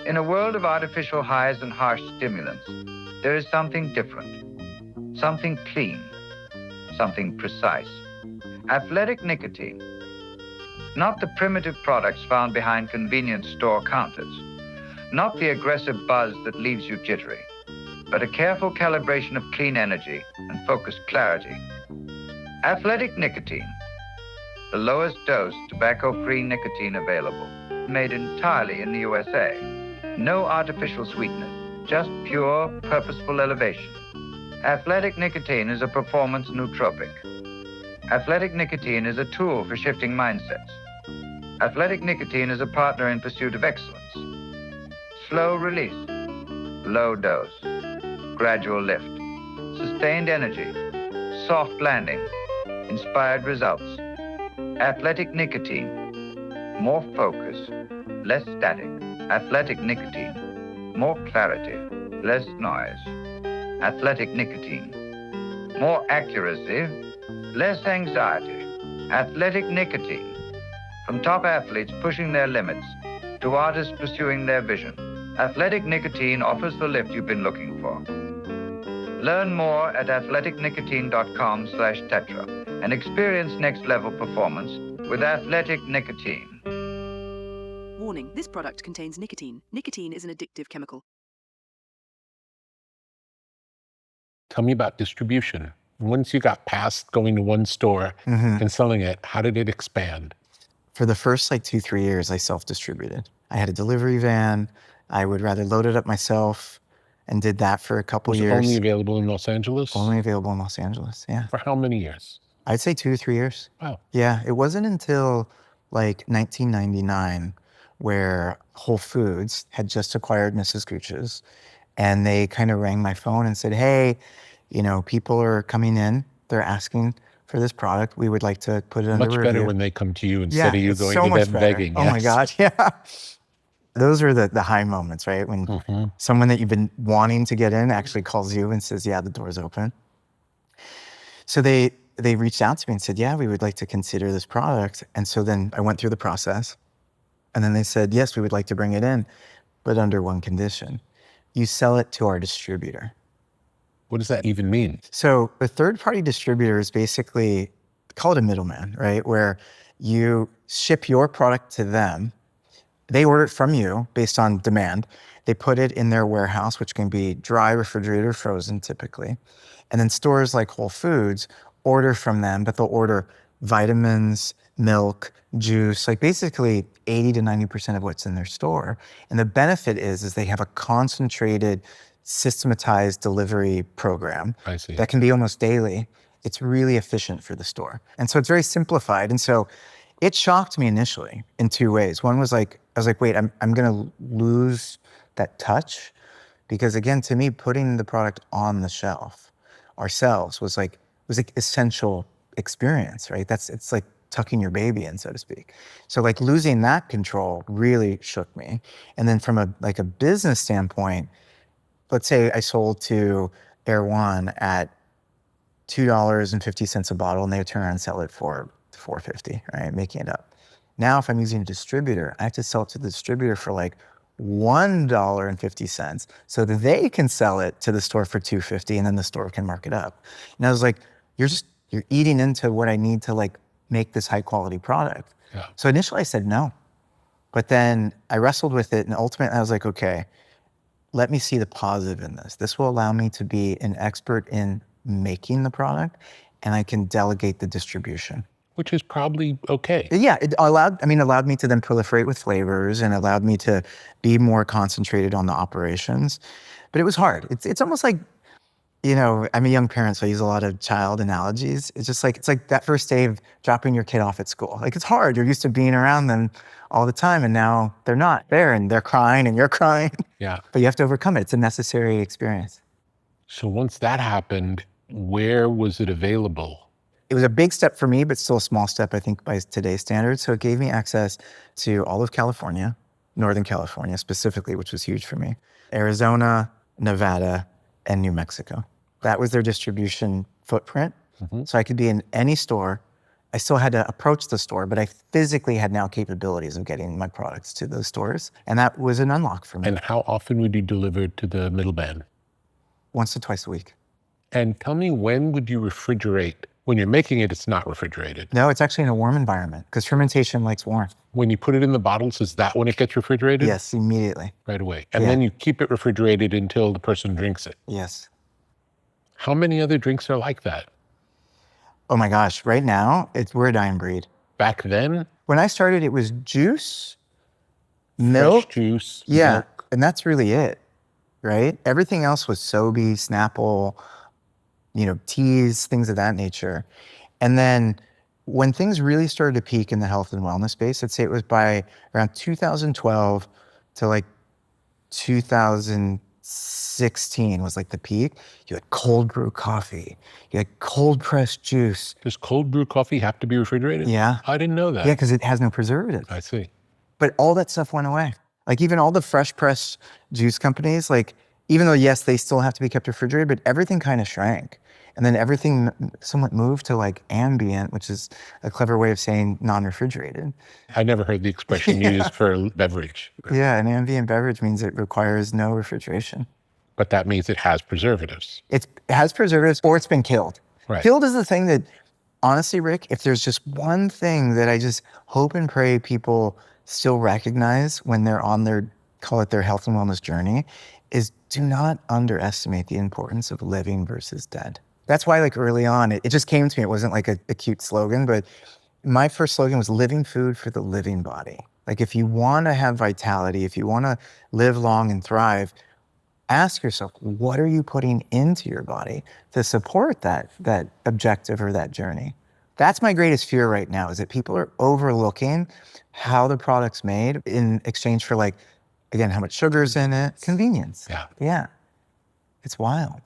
Speaker 5: In a world of artificial highs and harsh stimulants, there is something different, something clean, something precise. Athletic nicotine. Not the primitive products found behind convenience store counters. Not the aggressive buzz that leaves you jittery, but a careful calibration of clean energy and focused clarity. Athletic nicotine. The lowest dose tobacco-free nicotine available. Made entirely in the USA. No artificial sweetener, just pure, purposeful elevation. Athletic nicotine is a performance nootropic. Athletic nicotine is a tool for shifting mindsets. Athletic nicotine is a partner in pursuit of excellence. Slow release, low dose, gradual lift, sustained energy, soft landing, inspired results. Athletic nicotine, more focus, less static. Athletic nicotine, more clarity, less noise. Athletic nicotine, more accuracy, less anxiety. Athletic nicotine, from top athletes pushing their limits to artists pursuing their vision. Athletic nicotine offers the lift you've been looking for. Learn more at athleticnicotine.com/tetra and experience next level performance with Athletic Nicotine.
Speaker 6: Warning, this product contains nicotine. Nicotine is an addictive chemical.
Speaker 1: Tell me about distribution. Once you got past going to one store and selling it, how did it expand?
Speaker 2: For the first 2-3 years, I self-distributed. I had a delivery van. I would rather load it up myself and did that for a couple years.
Speaker 1: Was it only available in Los Angeles?
Speaker 2: Only available in Los Angeles, yeah.
Speaker 1: For how many years?
Speaker 2: I'd say 2 to 3 years.
Speaker 1: Wow.
Speaker 2: Yeah, it wasn't until 1999 where Whole Foods had just acquired Mrs. Gooch's, and they kind of rang my phone and said, hey, people are coming in, they're asking for this product. We would like to put it under review.
Speaker 1: Much better when they come to you instead of you going
Speaker 2: so
Speaker 1: to
Speaker 2: much
Speaker 1: them
Speaker 2: better.
Speaker 1: begging.
Speaker 2: Oh my gosh, yeah. Those are the high moments, right? When someone that you've been wanting to get in actually calls you and says, yeah, the door's open. So they reached out to me and said, yeah, we would like to consider this product. And so then I went through the process. And then they said, yes, we would like to bring it in, but under one condition. You sell it to our distributor.
Speaker 1: What does that even mean?
Speaker 2: So a third-party distributor is basically, call it a middleman, right? Where you ship your product to them. They order it from you based on demand. They put it in their warehouse, which can be dry, refrigerated, or frozen typically. And then stores like Whole Foods order from them, but they'll order vitamins, milk, juice, basically 80 to 90% of what's in their store. And the benefit is they have a concentrated, systematized delivery program that can be almost daily. It's really efficient for the store. And so it's very simplified. And so it shocked me initially in 2 ways. One was I was like, wait, I'm gonna lose that touch? Because again, to me, putting the product on the shelf ourselves was essential experience, right? It's like tucking your baby in, so to speak. So losing that control really shook me. And then from a business standpoint, let's say I sold to Erewhon at $2.50 a bottle, and they would turn around and sell it for $4.50, right? Making it up. Now, if I'm using a distributor, I have to sell it to the distributor for $1.50 so that they can sell it to the store for $2.50, and then the store can mark it up. And I was like, you're eating into what I need to make this high quality product?
Speaker 1: Yeah.
Speaker 2: So initially I said no, but then I wrestled with it, and ultimately I was like, okay, let me see the positive in this. This will allow me to be an expert in making the product, and I can delegate the distribution.
Speaker 1: Which is probably okay.
Speaker 2: Yeah, it allowed me to then proliferate with flavors and allowed me to be more concentrated on the operations. But it was hard. It's almost like, I'm a young parent, so I use a lot of child analogies. It's like that first day of dropping your kid off at school. Like, it's hard. You're used to being around them all the time, and now they're not there, and they're crying, and you're crying.
Speaker 1: Yeah.
Speaker 2: But you have to overcome it. It's a necessary experience.
Speaker 1: So once that happened, where was it available?
Speaker 2: It was a big step for me, but still a small step, I think, by today's standards. So it gave me access to all of California, Northern California specifically, which was huge for me, Arizona, Nevada, and New Mexico. That was their distribution footprint. Mm-hmm. So I could be in any store. I still had to approach the store, but I physically had now capabilities of getting my products to those stores. And that was an unlock for me.
Speaker 1: And how often would you deliver to the middleman?
Speaker 2: Once or twice a week.
Speaker 1: And tell me, when would you refrigerate? When you're making it, it's not refrigerated.
Speaker 2: No, it's actually in a warm environment because fermentation likes warmth.
Speaker 1: When you put it in the bottles, is that when it gets refrigerated?
Speaker 2: Yes, immediately.
Speaker 1: Right away. And then you keep it refrigerated until the person drinks it.
Speaker 2: Yes.
Speaker 1: How many other drinks are like that?
Speaker 2: Oh my gosh, right now, we're a dying breed.
Speaker 1: Back then?
Speaker 2: When I started, it was juice, milk.
Speaker 1: Fresh juice,
Speaker 2: milk. And that's really it, right? Everything else was Sobe, Snapple, teas, things of that nature. And then when things really started to peak in the health and wellness space, I'd say it was by around 2012 to like 2016 was like the peak. You had cold brew coffee. You had cold pressed juice.
Speaker 1: Does cold brew coffee have to be refrigerated?
Speaker 2: Yeah.
Speaker 1: I didn't know that.
Speaker 2: Yeah, because it has no preservatives.
Speaker 1: I see.
Speaker 2: But all that stuff went away. Like even all the fresh pressed juice companies, like even though yes, they still have to be kept refrigerated, but everything kind of shrank. And then everything somewhat moved to like ambient, which is a clever way of saying non-refrigerated.
Speaker 1: I never heard the expression used for beverage.
Speaker 2: Yeah, an ambient beverage means it requires no refrigeration.
Speaker 1: But that means it has preservatives.
Speaker 2: It has preservatives or it's been killed.
Speaker 1: Right.
Speaker 2: Killed is the thing that, honestly, Rick, if there's just one thing that I just hope and pray people still recognize when they're on their, call it their health and wellness journey, is do not underestimate the importance of living versus dead. That's why like early on, it just came to me. It wasn't like a cute slogan, but my first slogan was living food for the living body. Like if you want to have vitality, if you want to live long and thrive, ask yourself, what are you putting into your body to support that objective or that journey? That's my greatest fear right now, is that people are overlooking how the product's made in exchange for like, again, how much sugar's in it, convenience. Yeah. It's wild.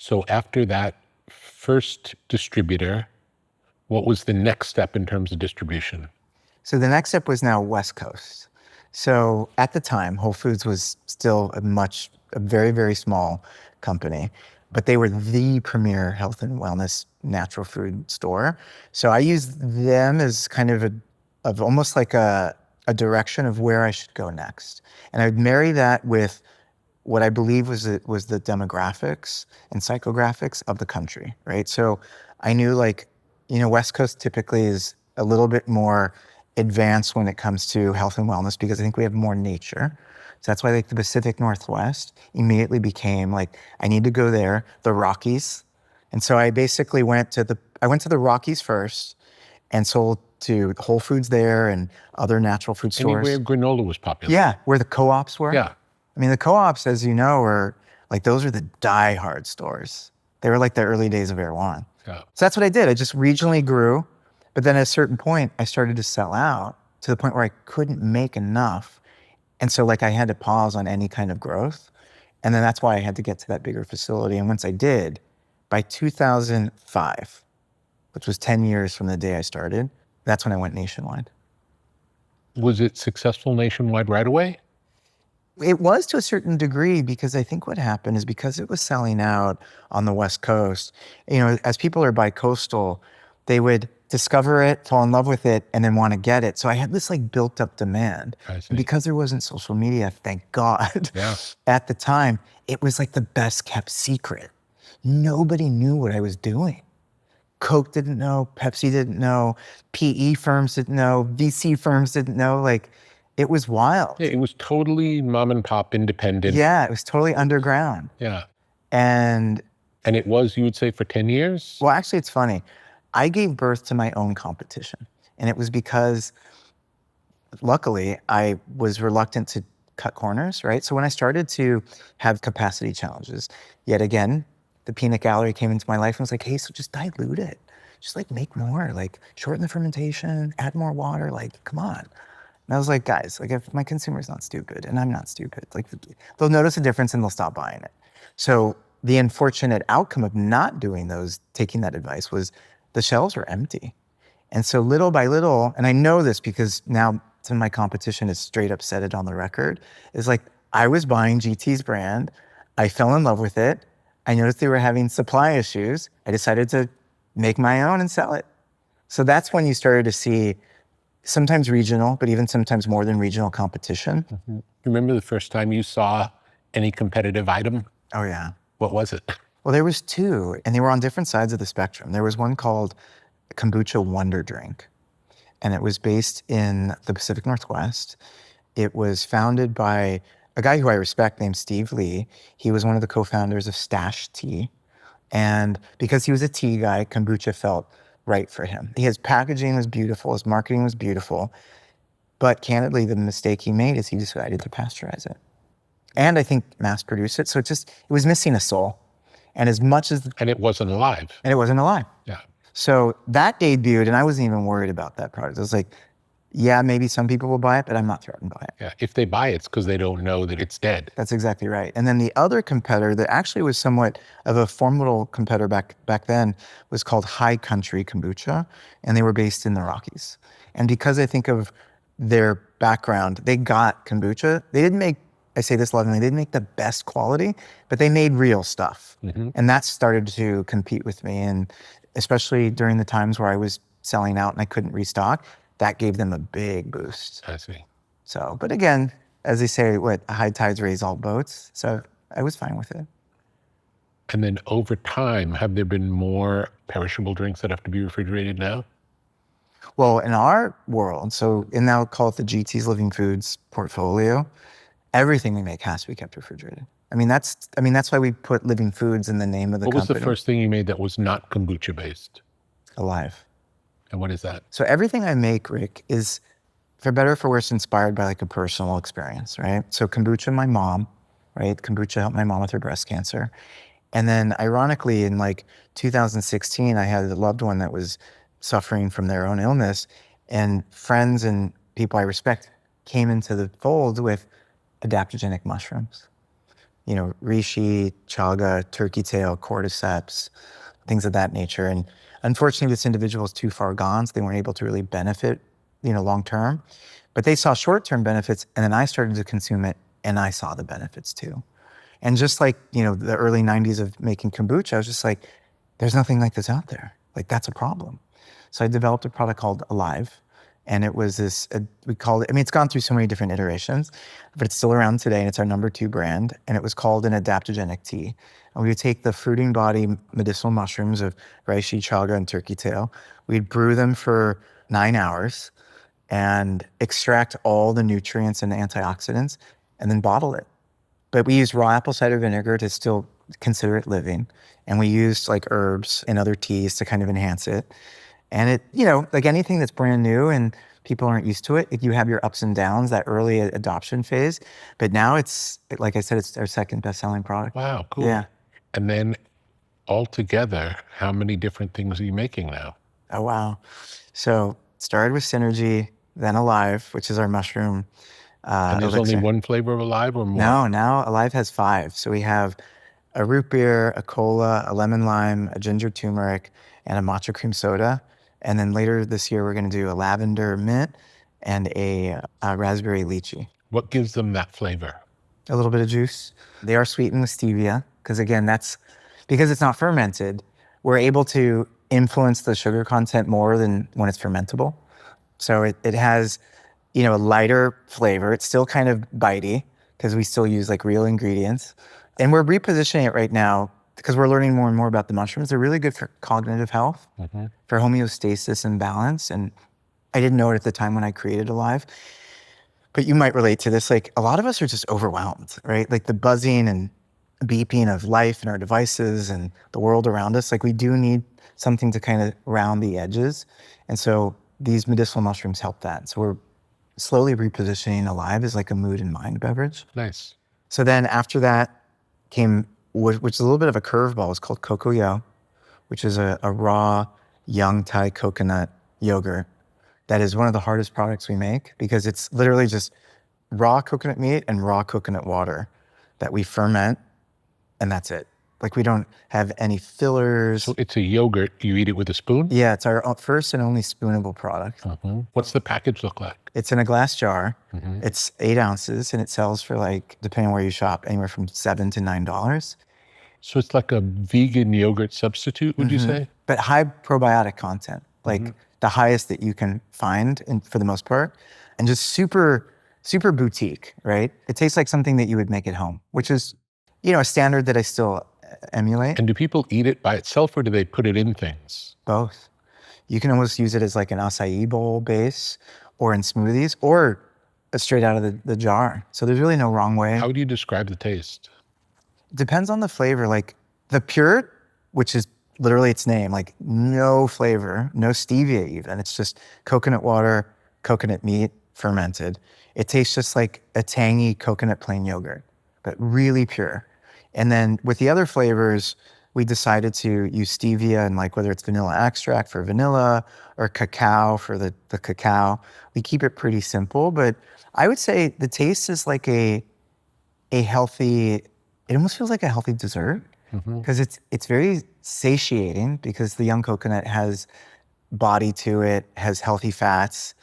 Speaker 1: So after that first distributor, what was the next step in terms of distribution?
Speaker 2: So the next step was now West Coast. So at the time, Whole Foods was still a very, very small company, but they were the premier health and wellness natural food store. So I used them as kind of almost like a direction of where I should go next. And I would marry that with what I believe was the demographics and psychographics of the country, right? So I knew West Coast typically is a little bit more advanced when it comes to health and wellness because I think we have more nature. So that's why like the Pacific Northwest immediately became like, I need to go there, the Rockies. And so I basically went to the Rockies first and sold to Whole Foods there and other natural food stores.
Speaker 1: Anywhere granola was popular.
Speaker 2: Yeah, where the co-ops were.
Speaker 1: Yeah.
Speaker 2: I mean, the co-ops, as you know, are like, those are the die-hard stores. They were like the early days of Erewhon.
Speaker 1: Yeah.
Speaker 2: So that's what I did. I just regionally grew. But then at a certain point, I started to sell out to the point where I couldn't make enough. And so like I had to pause on any kind of growth. And then that's why I had to get to that bigger facility. And once I did, by 2005, which was 10 years from the day I started, that's when I went nationwide.
Speaker 1: Was it successful nationwide right away?
Speaker 2: It was to a certain degree because I think what happened is because it was selling out on the West Coast, as people are bi-coastal, they would discover it, fall in love with it, and then want to get it. So I had this like built up demand. And because there wasn't social media, thank God, at the time, it was like the best kept secret. Nobody knew what I was doing. Coke didn't know, Pepsi didn't know, PE firms didn't know, VC firms didn't know. Like, it was wild.
Speaker 1: Yeah, it was totally mom and pop independent.
Speaker 2: Yeah, it was totally underground.
Speaker 1: Yeah.
Speaker 2: And
Speaker 1: it was, you would say, for 10 years?
Speaker 2: Well, actually, it's funny. I gave birth to my own competition. And it was because, luckily, I was reluctant to cut corners, right? So when I started to have capacity challenges, yet again, the peanut gallery came into my life and was like, hey, so just dilute it. Just like make more, like shorten the fermentation, add more water, like, come on. And I was like, guys, like if my consumer's not stupid and I'm not stupid, like they'll notice a difference and they'll stop buying it. So the unfortunate outcome of not doing those, taking that advice, was the shelves were empty. And so little by little, and I know this because now some of my competition has straight up said it on the record, is like, I was buying GT's brand, I fell in love with it, I noticed they were having supply issues, I decided to make my own and sell it. So that's when you started to see sometimes regional, but even sometimes more than regional competition.
Speaker 1: Mm-hmm. Remember the first time you saw any competitive item?
Speaker 2: Oh yeah.
Speaker 1: What was it?
Speaker 2: Well, there was two, and they were on different sides of the spectrum. There was one called Kombucha Wonder Drink, and it was based in the Pacific Northwest. It was founded by a guy who I respect named Steve Lee. He was one of the co-founders of Stash Tea. And because he was a tea guy, kombucha felt right for him. His packaging was beautiful, his marketing was beautiful, but candidly, the mistake he made is he decided to pasteurize it. And I think mass produce it, so it was missing a soul. And as much as...
Speaker 1: And it wasn't alive.
Speaker 2: And it wasn't alive.
Speaker 1: Yeah.
Speaker 2: So that debuted, and I wasn't even worried about that product. I was like, yeah, maybe some people will buy it, but I'm not threatened by it.
Speaker 1: Yeah, if they buy it, it's because they don't know that it's dead.
Speaker 2: That's exactly right. And then the other competitor that actually was somewhat of a formidable competitor back then was called High Country Kombucha, and they were based in the Rockies. And because I think of their background, they got kombucha. They didn't make, I say this lovingly, they didn't make the best quality, but they made real stuff. Mm-hmm. And that started to compete with me. And especially during the times where I was selling out and I couldn't restock, that gave them a big boost.
Speaker 1: I see.
Speaker 2: So, but again, as they say, high tides raise all boats. So I was fine with it.
Speaker 1: And then over time, have there been more perishable drinks that have to be refrigerated now?
Speaker 2: Well, in our world, so now call it the GT's Living Foods portfolio, everything we make has to be kept refrigerated. I mean, that's why we put Living Foods in the name of the company.
Speaker 1: What was the first thing you made that was not kombucha based?
Speaker 2: Alive.
Speaker 1: And what is that?
Speaker 2: So everything I make, Rick, is, for better or for worse, inspired by like a personal experience, right? So kombucha, my mom, right? Kombucha helped my mom with her breast cancer. And then ironically, in like 2016, I had a loved one that was suffering from their own illness, and friends and people I respect came into the fold with adaptogenic mushrooms. You know, reishi, chaga, turkey tail, cordyceps, things of that nature. And unfortunately, this individual was too far gone, so they weren't able to really benefit, long term. But they saw short-term benefits, and then I started to consume it, and I saw the benefits too. And just like, the early 90s of making kombucha, I was just like, there's nothing like this out there. Like, that's a problem. So I developed a product called Alive. And it was we called it, it's gone through so many different iterations, but it's still around today, and it's our #2 brand. And it was called an adaptogenic tea. And we would take the fruiting body medicinal mushrooms of reishi, chaga, and turkey tail. We'd brew them for 9 hours and extract all the nutrients and antioxidants, and then bottle it. But we used raw apple cider vinegar to still consider it living. And we used like herbs and other teas to kind of enhance it. And it, like anything that's brand new and people aren't used to it, you have your ups and downs, that early adoption phase. But now it's, like I said, it's our second best-selling product.
Speaker 1: Wow, cool.
Speaker 2: Yeah.
Speaker 1: And then altogether, how many different things are you making now?
Speaker 2: Oh, wow. So started with Synergy, then Alive, which is our mushroom
Speaker 1: and there's
Speaker 2: elixir.
Speaker 1: only one flavor of Alive or more?
Speaker 2: No, now Alive has 5. So we have a root beer, a cola, a lemon lime, a ginger turmeric, and a matcha cream soda. And then later this year, we're going to do a lavender mint and a raspberry lychee.
Speaker 1: What gives them that flavor?
Speaker 2: A little bit of juice. They are sweetened with stevia, because again, because it's not fermented, we're able to influence the sugar content more than when it's fermentable. So it has, a lighter flavor. It's still kind of bitey, because we still use like real ingredients. And we're repositioning it right now because we're learning more and more about the mushrooms, they're really good for cognitive health, for homeostasis and balance. And I didn't know it at the time when I created Alive, but you might relate to this. Like, a lot of us are just overwhelmed, right? Like the buzzing and beeping of life and our devices and the world around us. Like, we do need something to kind of round the edges. And so these medicinal mushrooms help that. So we're slowly repositioning Alive as like a mood and mind beverage.
Speaker 1: Nice.
Speaker 2: So then after that came, which is a little bit of a curveball, it's called Cocoyo, which is a raw young Thai coconut yogurt. That is one of the hardest products we make because it's literally just raw coconut meat and raw coconut water that we ferment, and that's it. Like, we don't have any fillers.
Speaker 1: So it's a yogurt. You eat it with a spoon?
Speaker 2: Yeah, it's our first and only spoonable product.
Speaker 1: What's the package look like?
Speaker 2: It's in a glass jar. It's 8 ounces, and it sells for, like, depending on where you shop, anywhere from $7 to $9.
Speaker 1: So it's like a vegan yogurt substitute, would you say?
Speaker 2: But high probiotic content, like the highest that you can find, for the most part, and just super, super boutique, right? It tastes like something that you would make at home, which is, a standard that I still emulate.
Speaker 1: And do people eat it by itself, or do they put it in things?
Speaker 2: Both. You can almost use it as like an acai bowl base, or in smoothies, or straight out of the jar. So there's really no wrong way.
Speaker 1: How would you describe the taste?
Speaker 2: Depends on the flavor. Like the pure, which is literally its name, like no flavor, no stevia even. It's just coconut water, coconut meat, fermented. It tastes just like a tangy coconut plain yogurt, but really pure. And then with the other flavors, we decided to use stevia, and like whether it's vanilla extract for vanilla or cacao for the cacao. We keep it pretty simple, but I would say the taste is like a healthy, it almost feels like a healthy dessert, because it's very satiating, because the young coconut has body to it, has healthy fats,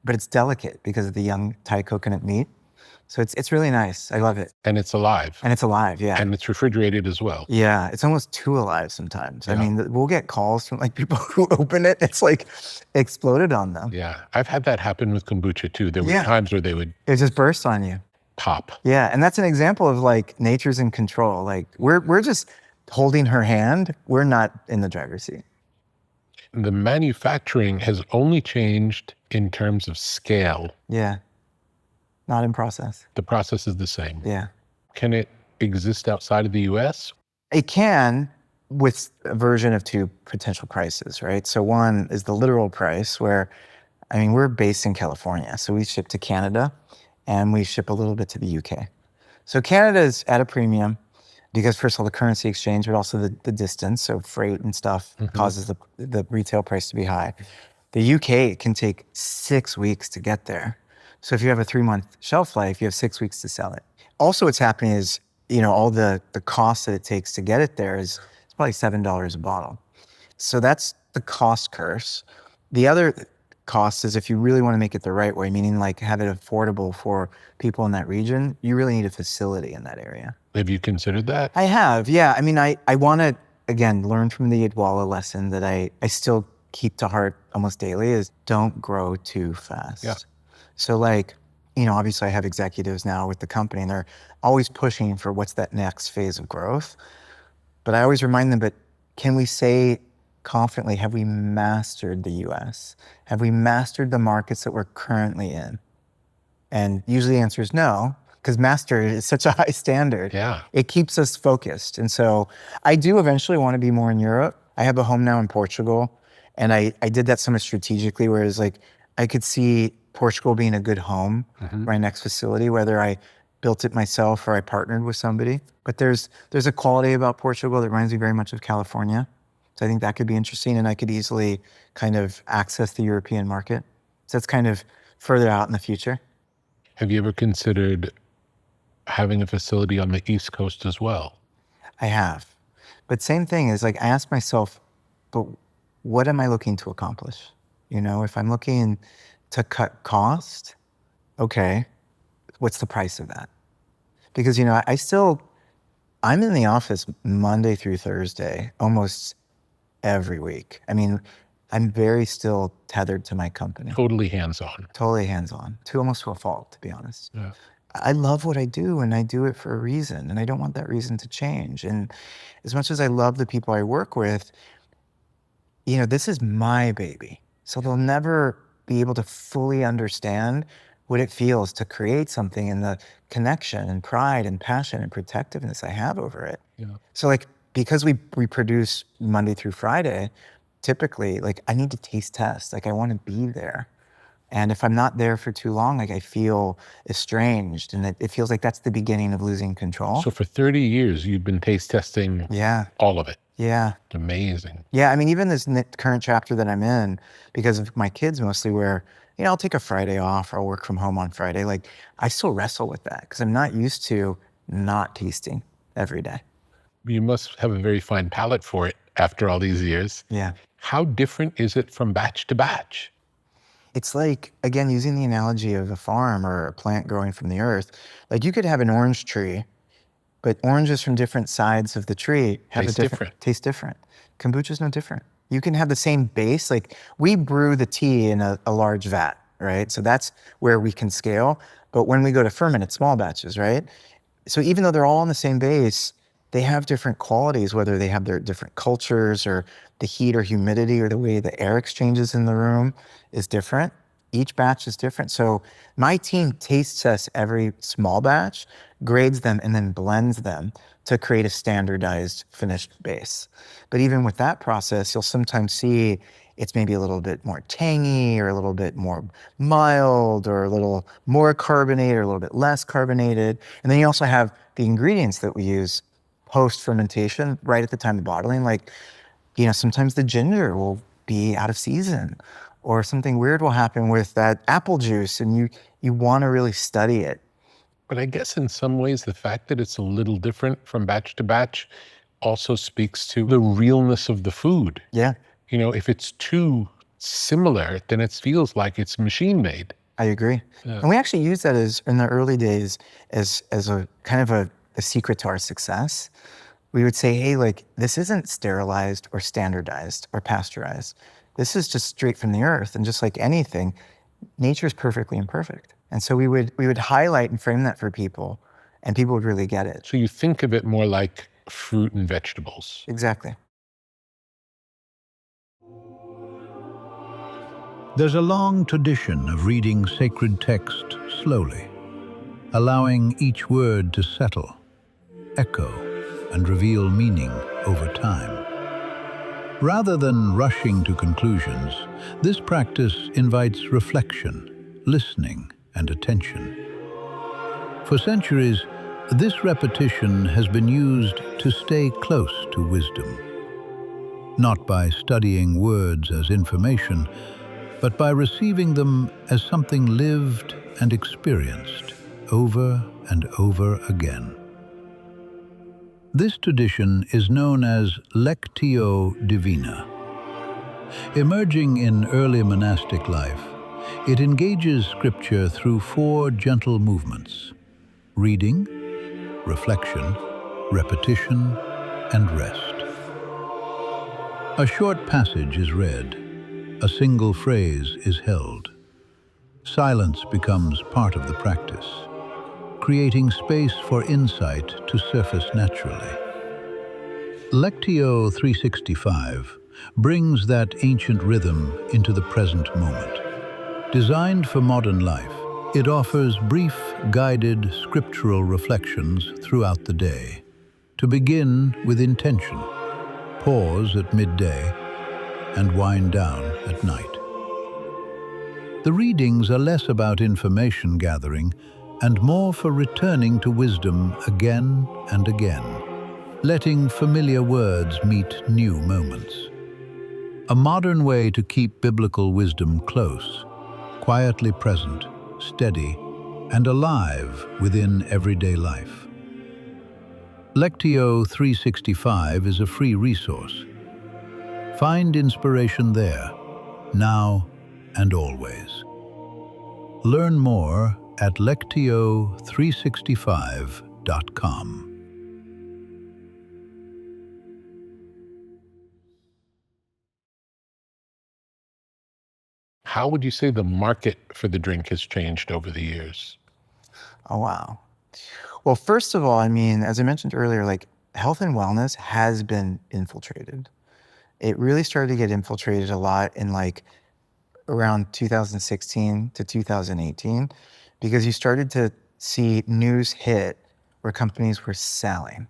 Speaker 2: but it's delicate because of the young Thai coconut meat. So it's really nice. I love it.
Speaker 1: And it's alive.
Speaker 2: And it's alive, yeah.
Speaker 1: And it's refrigerated as well.
Speaker 2: Yeah, it's almost too alive sometimes. Yeah. I mean, we'll get calls from like people who open it. It's like exploded on them.
Speaker 1: Yeah, I've had that happen with kombucha too. There were times where they would...
Speaker 2: It just burst on you.
Speaker 1: Pop.
Speaker 2: Yeah, and that's an example of like nature's in control. Like we're just holding her hand. We're not in the driver's seat.
Speaker 1: The manufacturing has only changed in terms of scale.
Speaker 2: Yeah. Not in process.
Speaker 1: The process is the same.
Speaker 2: Yeah.
Speaker 1: Can it exist outside of the US?
Speaker 2: It can, with a version of 2 potential prices, right? So one is the literal price where, I mean, we're based in California, so we ship to Canada and we ship a little bit to the UK. So Canada is at a premium because, first of all, the currency exchange, but also the distance, so freight and stuff causes the retail price to be high. The UK can take 6 weeks to get there. So if you have a 3-month shelf life, you have 6 weeks to sell it. Also, what's happening is, all the cost that it takes to get it there is it's probably $7 a bottle. So that's the cost curse. The other cost is, if you really want to make it the right way, meaning like have it affordable for people in that region, you really need a facility in that area.
Speaker 1: Have you considered that?
Speaker 2: I have, yeah. I mean, I want to, again, learn from the Adwala lesson that I still keep to heart almost daily, is don't grow too fast.
Speaker 1: Yeah.
Speaker 2: So like, obviously I have executives now with the company, and they're always pushing for what's that next phase of growth. But I always remind them, but can we say confidently, have we mastered the US? Have we mastered the markets that we're currently in? And usually the answer is no, because master is such a high standard.
Speaker 1: Yeah.
Speaker 2: It keeps us focused. And so I do eventually want to be more in Europe. I have a home now in Portugal, and I did that somewhat strategically, whereas like I could see Portugal being a good home for my next facility, whether I built it myself or I partnered with somebody. But there's a quality about Portugal that reminds me very much of California. So I think that could be interesting, and I could easily kind of access the European market. So that's kind of further out in the future.
Speaker 1: Have you ever considered having a facility on the East Coast as well?
Speaker 2: I have. But same thing is, like, I ask myself, but what am I looking to accomplish? If I'm looking to cut cost, okay, what's the price of that? Because, I'm in the office Monday through Thursday, almost every week. I mean, I'm very still tethered to my company.
Speaker 1: Totally hands-on.
Speaker 2: Totally hands-on, almost to a fault, to be honest.
Speaker 1: Yeah.
Speaker 2: I love what I do, and I do it for a reason, and I don't want that reason to change. And as much as I love the people I work with, this is my baby. So they'll never be able to fully understand what it feels to create something and the connection and pride and passion and protectiveness I have over it.
Speaker 1: Yeah.
Speaker 2: So like, because we produce Monday through Friday, typically, like, I need to taste test. Like, I want to be there. And if I'm not there for too long, like, I feel estranged, and it feels like that's the beginning of losing control.
Speaker 1: So for 30 years, you've been taste testing all of it.
Speaker 2: Yeah.
Speaker 1: Amazing.
Speaker 2: Yeah, I mean, even this current chapter that I'm in, because of my kids mostly, where, I'll take a Friday off, or I'll work from home on Friday. Like, I still wrestle with that because I'm not used to not tasting every day.
Speaker 1: You must have a very fine palate for it after all these years.
Speaker 2: Yeah.
Speaker 1: How different is it from batch to batch?
Speaker 2: It's like, again, using the analogy of a farm or a plant growing from the earth, like, you could have an orange tree, but oranges from different sides of the tree taste different. Kombucha is no different. You can have the same base. Like, we brew the tea in a large vat, right? So that's where we can scale. But when we go to ferment, it's small batches, right? So even though they're all on the same base, they have different qualities, whether they have their different cultures or the heat or humidity or the way the air exchanges in the room is different. Each batch is different. So my team taste tests every small batch, grades them, and then blends them to create a standardized finished base. But even with that process, you'll sometimes see it's maybe a little bit more tangy or a little bit more mild or a little more carbonated or a little bit less carbonated. And then you also have the ingredients that we use post-fermentation, right at the time of bottling. Like, sometimes the ginger will be out of season, or something weird will happen with that apple juice, and you want to really study it.
Speaker 1: But I guess in some ways, the fact that it's a little different from batch to batch also speaks to the realness of the food.
Speaker 2: Yeah.
Speaker 1: If it's too similar, then it feels like it's machine made.
Speaker 2: I agree. Yeah. And we actually use that in the early days as a kind of a secret to our success. We would say, hey, like, this isn't sterilized or standardized or pasteurized. This is just straight from the earth. And just like anything, nature's perfectly imperfect. And so we would highlight and frame that for people, and people would really get it.
Speaker 1: So you think of it more like fruit and vegetables.
Speaker 2: Exactly.
Speaker 7: There's a long tradition of reading sacred text slowly, allowing each word to settle, echo, and reveal meaning over time. Rather than rushing to conclusions, this practice invites reflection, listening, and attention. For centuries, this repetition has been used to stay close to wisdom, not by studying words as information, but by receiving them as something lived and experienced over and over again. This tradition is known as Lectio Divina. Emerging in early monastic life, it engages scripture through 4 gentle movements: reading, reflection, repetition, and rest. A short passage is read. A single phrase is held. Silence becomes part of the practice, creating space for insight to surface naturally. Lectio 365 brings that ancient rhythm into the present moment. Designed for modern life, it offers brief, guided scriptural reflections throughout the day. To begin with intention, pause at midday, and wind down at night. The readings are less about information gathering and more for returning to wisdom again and again, letting familiar words meet new moments. A modern way to keep biblical wisdom close, quietly present, steady, and alive within everyday life. Lectio 365 is a free resource. Find inspiration there, now and always. Learn more at lectio365.com.
Speaker 1: How would you say the market for the drink has changed over the years?
Speaker 2: Oh, wow. Well, first of all, I mean, as I mentioned earlier, like health and wellness has been infiltrated. It really started to get infiltrated a lot in like around 2016 to 2018, because you started to see news hit where companies were selling,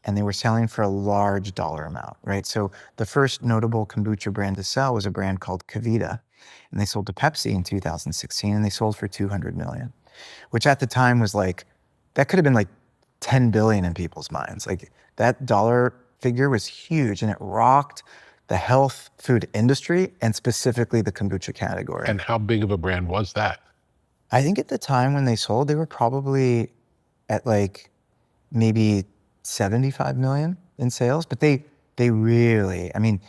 Speaker 2: and they were selling for a large dollar amount, right? So the first notable kombucha brand to sell was a brand called Kavita, and they sold to Pepsi in 2016, and they sold for 200 million, which at the time was like, that could have been like 10 billion in people's minds. Like that dollar figure was huge, and it rocked the health food industry and specifically the kombucha category.
Speaker 1: And how big of a brand was that?
Speaker 2: I think at the time when they sold, they were probably at like maybe 75 million in sales, but they really, I mean,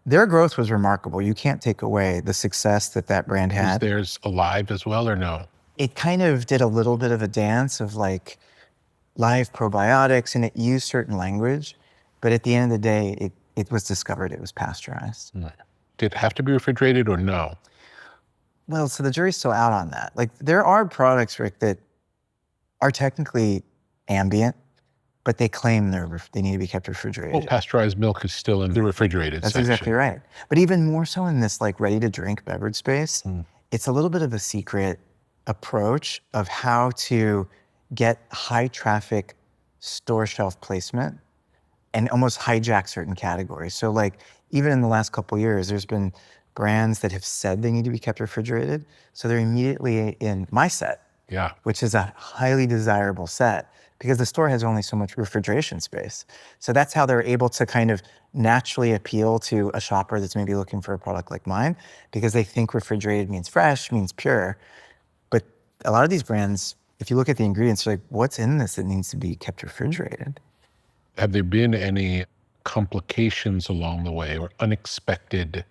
Speaker 2: their growth was remarkable. You can't take away the success that that brand had.
Speaker 1: Was theirs alive as well or no?
Speaker 2: It kind of did a little bit of a dance of like live probiotics, and it used certain language, but at the end of the day, it was discovered it was pasteurized.
Speaker 1: Did it have to be refrigerated or no?
Speaker 2: Well, so the jury's still out on that. Like there are products, Rick, that are technically ambient, but they claim they need to be kept refrigerated.
Speaker 1: Well, pasteurized milk is still in the refrigerated
Speaker 2: That's
Speaker 1: section.
Speaker 2: exactly right. But even more so in this like ready to drink beverage space, it's a little bit of a secret approach of how to get high traffic store shelf placement and almost hijack certain categories. So like even in the last couple of years, there's been brands that have said they need to be kept refrigerated. So they're immediately in my set, which is a highly desirable set because the store has only so much refrigeration space. So that's how they're able to kind of naturally appeal to a shopper that's maybe looking for a product like mine, because they think refrigerated means fresh, means pure. But a lot of these brands, if you look at the ingredients, you're like, what's in this that needs to be kept refrigerated?
Speaker 1: Have there been any complications along the way or unexpected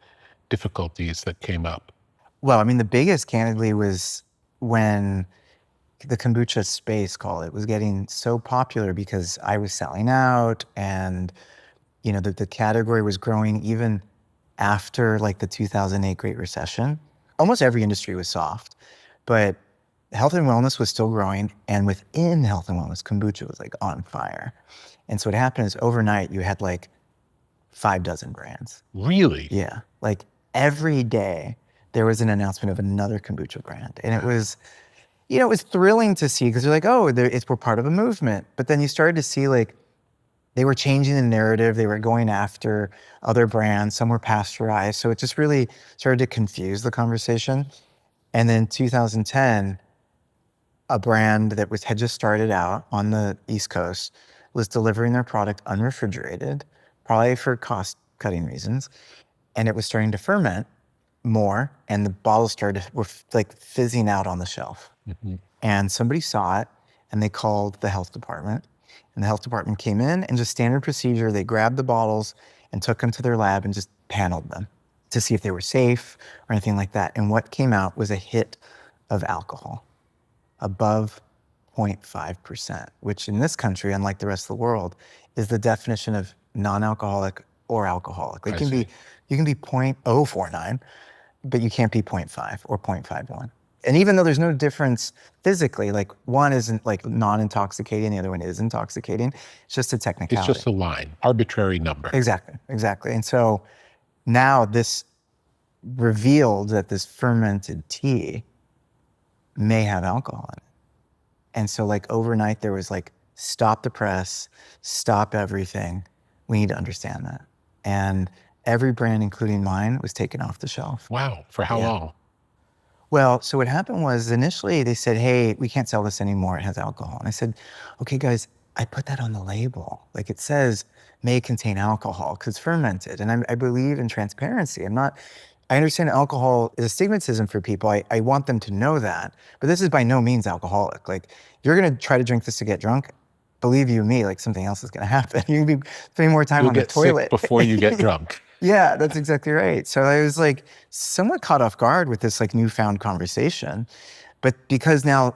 Speaker 1: difficulties that came up?
Speaker 2: Well, I mean, the biggest, candidly, was when the kombucha space, call it, was getting so popular because I was selling out, and you know the category was growing even after like the 2008 Great Recession. Almost every industry was soft, but health and wellness was still growing, and within health and wellness, kombucha was like on fire. And so what happened is overnight you had like 6 brands.
Speaker 1: Really?
Speaker 2: Yeah, like every day there was an announcement of another kombucha brand, and it was, you know, it was thrilling to see because you're like, oh, we're part of a movement. But then you started to see like they were changing the narrative. They were going after other brands. Some were pasteurized. So it just really started to confuse the conversation. And then 2010, a brand that had just started out on the East Coast was delivering their product unrefrigerated, probably for cost-cutting reasons. And it was starting to ferment more, and the bottles were like fizzing out on the shelf. And somebody saw it, and they called the health department. And the health department came in, and just standard procedure, they grabbed the bottles and took them to their lab and just paneled them to see if they were safe or anything like that. And what came out was a hit of alcohol above 0.5%, which in this country, unlike the rest of the world, is the definition of non-alcoholic or alcoholic. Like you can be 0.049, but you can't be 0.5 or 0.51. And even though there's no difference physically, like one isn't like non-intoxicating, the other one is intoxicating, it's just a technicality.
Speaker 1: It's just a line, arbitrary number.
Speaker 2: Exactly. And so now this revealed that this fermented tea may have alcohol in it. And so like overnight there was like, stop the press, stop everything. We need to understand that. And every brand, including mine, was taken off the shelf.
Speaker 1: Wow, for how long?
Speaker 2: Well, so what happened was initially they said, hey, we can't sell this anymore, it has alcohol. And I said, okay guys, I put that on the label. Like it says, may contain alcohol because it's fermented. And I believe in transparency. I understand alcohol is a stigmatism for people. I want them to know that, but this is by no means alcoholic. Like if you're gonna try to drink this to get drunk, believe you me, like something else is gonna happen. You're gonna be spending more time on the toilet.
Speaker 1: You'll get sick before you get drunk.
Speaker 2: Yeah, that's exactly right. So I was like somewhat caught off guard with this like newfound conversation. But because now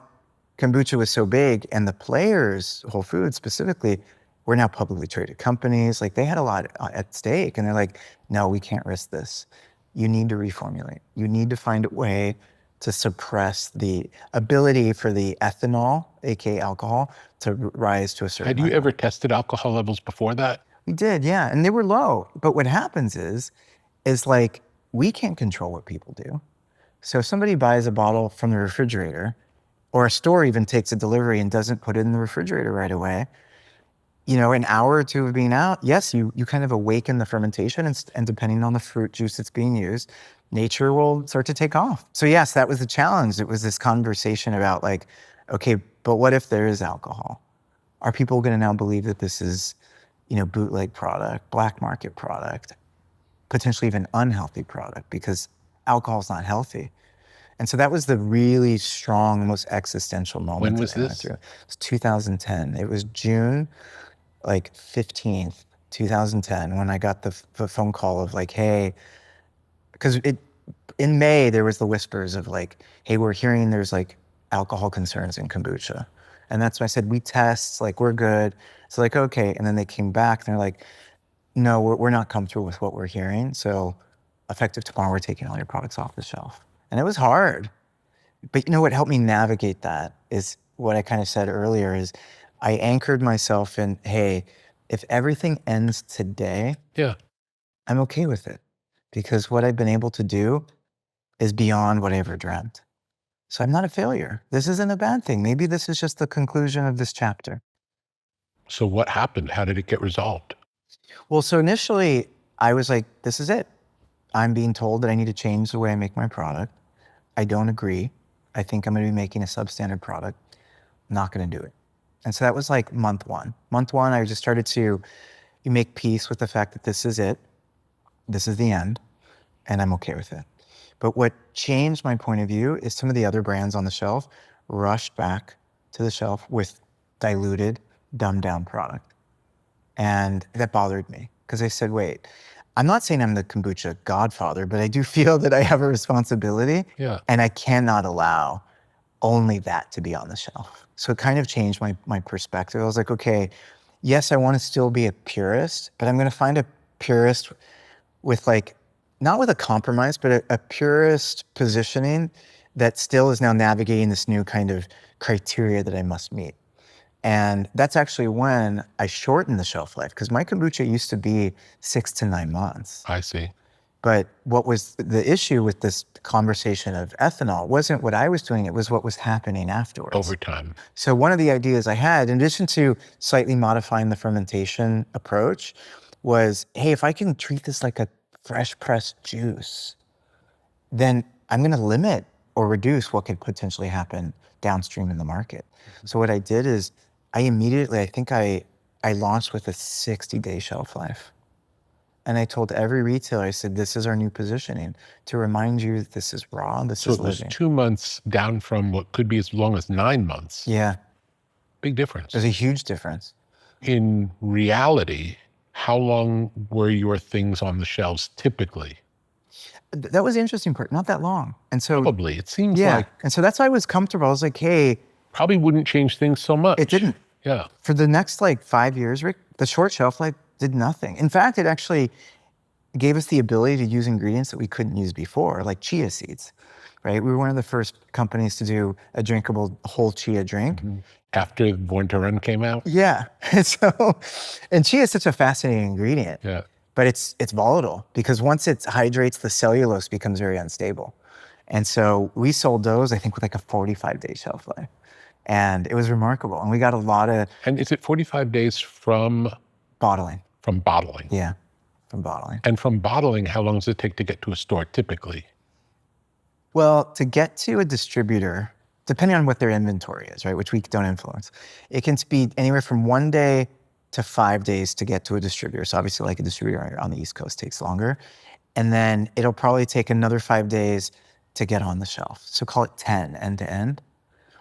Speaker 2: kombucha was so big and the players, Whole Foods specifically, were now publicly traded companies, like they had a lot at stake, and they're like, no, we can't risk this. You need to reformulate. You need to find a way to suppress the ability for the ethanol, aka alcohol, to rise to a certain
Speaker 1: Had you
Speaker 2: level.
Speaker 1: ever tested alcohol levels before that?
Speaker 2: We did, yeah, and they were low. But what happens is like, we can't control what people do. So if somebody buys a bottle from the refrigerator, or a store even takes a delivery and doesn't put it in the refrigerator right away, you know, an hour or two of being out, yes, you kind of awaken the fermentation, and depending on the fruit juice that's being used, nature will start to take off. So yes, that was the challenge. It was this conversation about like, okay, but what if there is alcohol? Are people going to now believe that this is, you know, bootleg product, black market product, potentially even unhealthy product, because alcohol is not healthy? And so that was the really strong, most existential moment.
Speaker 1: When was this?
Speaker 2: It was 2010. It was June, like 15th, 2010, when I got the phone call of like, hey, because in May, there was the whispers of like, hey, we're hearing there's like alcohol concerns in kombucha. And that's when I said, we test, like, we're good. So like, okay. And then they came back and they're like, no, we're not comfortable with what we're hearing. So effective tomorrow, we're taking all your products off the shelf. And it was hard. But you know what helped me navigate that is what I kind of said earlier is I anchored myself in, hey, if everything ends today,
Speaker 1: yeah,
Speaker 2: I'm okay with it. Because what I've been able to do is beyond what I ever dreamt. So I'm not a failure. This isn't a bad thing. Maybe this is just the conclusion of this chapter.
Speaker 1: So what happened? How did it get resolved?
Speaker 2: Well, so initially I was like, this is it. I'm being told that I need to change the way I make my product. I don't agree. I think I'm going to be making a substandard product. I'm not going to do it. And so that was like month one. Month one, I just started to make peace with the fact that this is it. This is the end, and I'm okay with it. But what changed my point of view is some of the other brands on the shelf rushed back to the shelf with diluted, dumbed down product. And that bothered me because I said, wait, I'm not saying I'm the kombucha godfather, but I do feel that I have a responsibility, and I cannot allow only that to be on the shelf. So it kind of changed my perspective. I was like, okay, yes, I want to still be a purist, but I'm going to find a purist with like, not with a compromise, but a purist positioning that still is now navigating this new kind of criteria that I must meet. And that's actually when I shortened the shelf life, because my kombucha used to be 6 to 9 months.
Speaker 1: I see.
Speaker 2: But what was the issue with this conversation of ethanol wasn't what I was doing, it was what was happening afterwards.
Speaker 1: Over time.
Speaker 2: So one of the ideas I had, in addition to slightly modifying the fermentation approach, was, hey, if I can treat this like a fresh pressed juice, then I'm going to limit or reduce what could potentially happen downstream in the market. So what I did is I think I launched with a 60-day shelf life. And I told every retailer, I said, this is our new positioning to remind you that this is raw, this is living.
Speaker 1: So it was 2 months down from what could be as long as 9 months.
Speaker 2: Yeah.
Speaker 1: Big difference.
Speaker 2: There's a huge difference.
Speaker 1: In reality, how long were your things on the shelves typically?
Speaker 2: That was the interesting part, not that long. And so
Speaker 1: probably, it seems like.
Speaker 2: And so that's why I was comfortable. I was like, hey.
Speaker 1: Probably wouldn't change things so much.
Speaker 2: It didn't.
Speaker 1: Yeah.
Speaker 2: For the next like 5 years, Rick, the short shelf life did nothing. In fact, it actually gave us the ability to use ingredients that we couldn't use before, like chia seeds, right? We were one of the first companies to do a drinkable whole chia drink.
Speaker 1: Mm-hmm. After Born to Run came out?
Speaker 2: Yeah. And chia is such a fascinating ingredient.
Speaker 1: Yeah.
Speaker 2: But it's volatile because once it hydrates, the cellulose becomes very unstable. And so we sold those, I think, with like a 45-day shelf life. And it was remarkable. And we got a lot of...
Speaker 1: And is it 45 days from...
Speaker 2: Bottling.
Speaker 1: From bottling?
Speaker 2: Yeah, from bottling.
Speaker 1: And from bottling, how long does it take to get to a store typically?
Speaker 2: Well, to get to a distributor, depending on what their inventory is, right, which we don't influence, it can be anywhere from 1 day to 5 days to get to a distributor. So obviously, like a distributor on the East Coast takes longer. And then it'll probably take another 5 days to get on the shelf. So call it 10 end to end,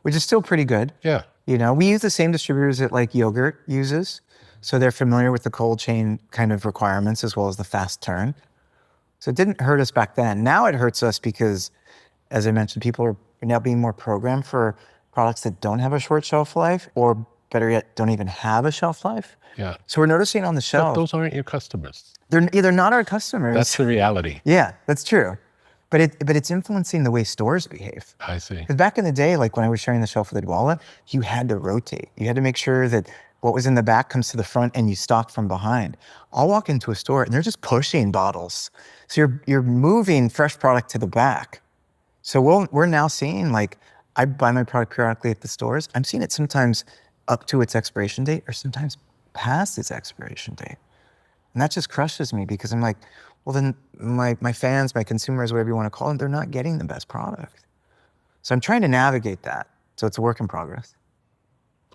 Speaker 2: which is still pretty good.
Speaker 1: Yeah.
Speaker 2: You know, we use the same distributors that like yogurt uses. So they're familiar with the cold chain kind of requirements as well as the fast turn. So it didn't hurt us back then. Now it hurts us because, as I mentioned, people are now being more programmed for products that don't have a short shelf life, or better yet, don't even have a shelf life.
Speaker 1: Yeah.
Speaker 2: So we're noticing on the shelf.
Speaker 1: But those aren't your customers.
Speaker 2: They're not our customers.
Speaker 1: That's the reality.
Speaker 2: Yeah, that's true. But it's influencing the way stores behave.
Speaker 1: I see.
Speaker 2: Because back in the day, like when I was sharing the shelf with Adwala, you had to rotate. You had to make sure that what was in the back comes to the front and you stock from behind. I'll walk into a store and they're just pushing bottles. So you're moving fresh product to the back. So we're now seeing, like, I buy my product periodically at the stores. I'm seeing it sometimes up to its expiration date or sometimes past its expiration date. And that just crushes me because I'm like, well, then my fans, my consumers, whatever you want to call them, they're not getting the best product. So I'm trying to navigate that. So it's a work in progress.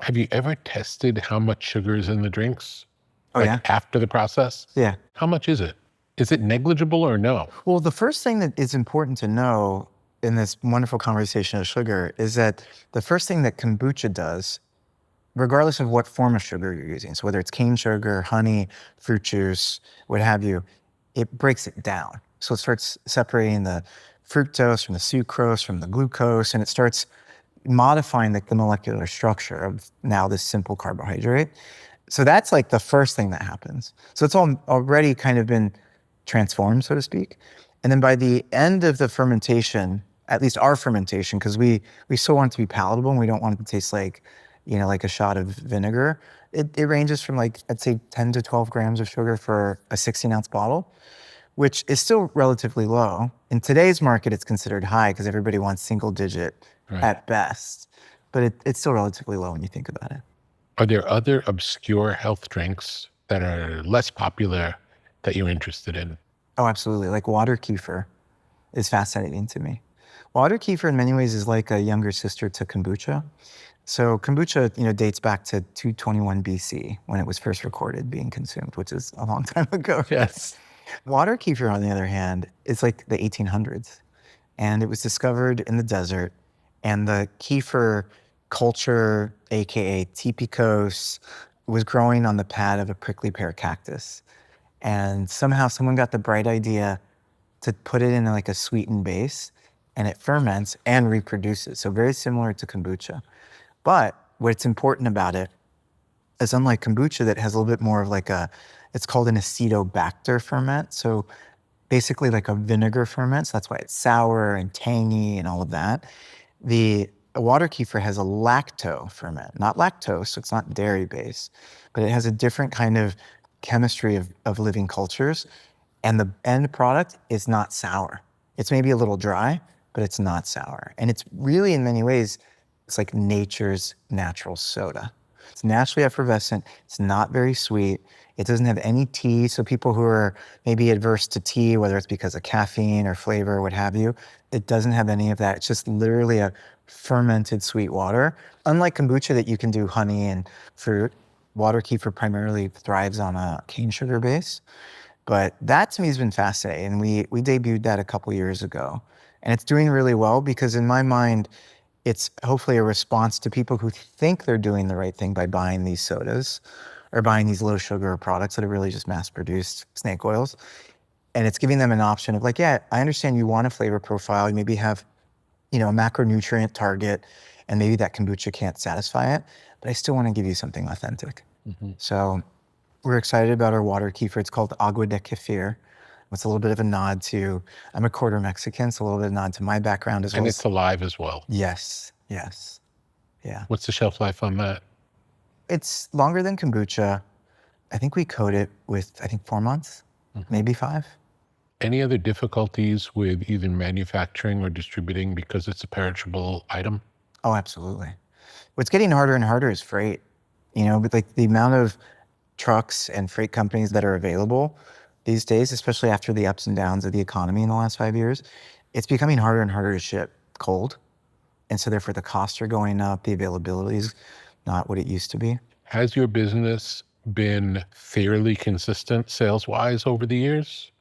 Speaker 1: Have you ever tested how much sugar is in the drinks?
Speaker 2: Oh,
Speaker 1: like
Speaker 2: yeah?
Speaker 1: After the process?
Speaker 2: Yeah.
Speaker 1: How much is it? Is it negligible or no?
Speaker 2: Well, the first thing that is important to know in this wonderful conversation of sugar is that the first thing that kombucha does, regardless of what form of sugar you're using, so whether it's cane sugar, honey, fruit juice, what have you, it breaks it down. So it starts separating the fructose from the sucrose, from the glucose, and it starts modifying the molecular structure of now this simple carbohydrate. So that's like the first thing that happens. So it's all already kind of been transformed, so to speak. And then by the end of the fermentation, at least our fermentation, because we still want it to be palatable and we don't want it to taste like, you know, like a shot of vinegar. It ranges from, like, I'd say 10 to 12 grams of sugar for a 16-ounce bottle, which is still relatively low. In today's market, it's considered high because everybody wants single digit at best. But it's still relatively low when you think about it.
Speaker 1: Are there other obscure health drinks that are less popular that you're interested in?
Speaker 2: Oh, absolutely. Like water kefir is fascinating to me. Water kefir in many ways is like a younger sister to kombucha. So kombucha, you know, dates back to 221 BC when it was first recorded being consumed, which is a long time ago.
Speaker 1: Yes.
Speaker 2: Water kefir, on the other hand, is like the 1800s. And it was discovered in the desert. And the kefir culture, AKA tipikos, was growing on the pad of a prickly pear cactus. And somehow someone got the bright idea to put it in like a sweetened base, and it ferments and reproduces. So very similar to kombucha. But what's important about it is, unlike kombucha that has a little bit more of like it's called an acetobacter ferment. So basically like a vinegar ferment. So that's why it's sour and tangy and all of that. The water kefir has a lacto ferment, not lactose, so it's not dairy based, but it has a different kind of chemistry of living cultures. And the end product is not sour. It's maybe a little dry, but it's not sour. And it's really, in many ways, it's like nature's natural soda. It's naturally effervescent. It's not very sweet. It doesn't have any tea. So people who are maybe adverse to tea, whether it's because of caffeine or flavor or what have you, it doesn't have any of that. It's just literally a fermented sweet water. Unlike kombucha that you can do honey and fruit, water kefir primarily thrives on a cane sugar base. But that to me has been fascinating. We debuted that a couple years ago. And it's doing really well because in my mind, it's hopefully a response to people who think they're doing the right thing by buying these sodas or buying these low sugar products that are really just mass produced snake oils. And it's giving them an option of like, yeah, I understand you want a flavor profile. You maybe have, you know, a macronutrient target and maybe that kombucha can't satisfy it, but I still want to give you something authentic. Mm-hmm. So we're excited about our water kefir. It's called Agua de Kefir. It's a little bit of a nod to, I'm a quarter Mexican, so a little bit of a nod to my background as well.
Speaker 1: And it's alive as well.
Speaker 2: Yes, yes, yeah.
Speaker 1: What's the shelf life on that?
Speaker 2: It's longer than kombucha. I think we code it with, 4 months, maybe 5.
Speaker 1: Any other difficulties with either manufacturing or distributing because it's a perishable item?
Speaker 2: Oh, absolutely. What's getting harder and harder is freight. You know, but like the amount of trucks and freight companies that are available these days, especially after the ups and downs of the economy in the last 5 years, it's becoming harder and harder to ship cold. And so therefore the costs are going up, the availability is not what it used to be.
Speaker 1: Has your business been fairly consistent sales-wise over the years?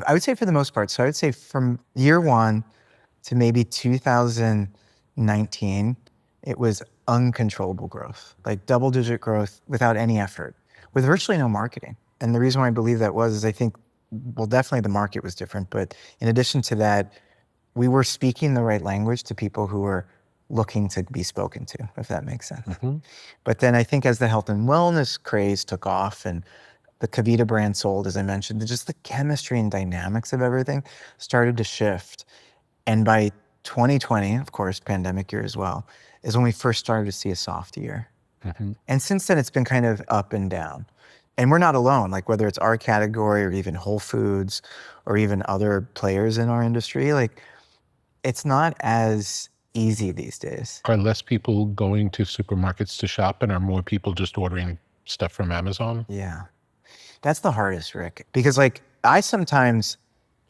Speaker 2: I would say for the most part. So I would say from year one to maybe 2019, it was uncontrollable growth, like double-digit growth without any effort, with virtually no marketing. And the reason why I believe that is I think, well, definitely the market was different, but in addition to that, we were speaking the right language to people who were looking to be spoken to, if that makes sense. Mm-hmm. But then I think as the health and wellness craze took off and the Kavita brand sold, as I mentioned, just the chemistry and dynamics of everything started to shift. And by 2020, of course, pandemic year as well, is when we first started to see a soft year. And since then, it's been kind of up and down. And we're not alone, like whether it's our category or even Whole Foods or even other players in our industry, like it's not as easy these days.
Speaker 1: Are less people going to supermarkets to shop, and are more people just ordering stuff from Amazon?
Speaker 2: Yeah. That's the hardest, Rick, because like I sometimes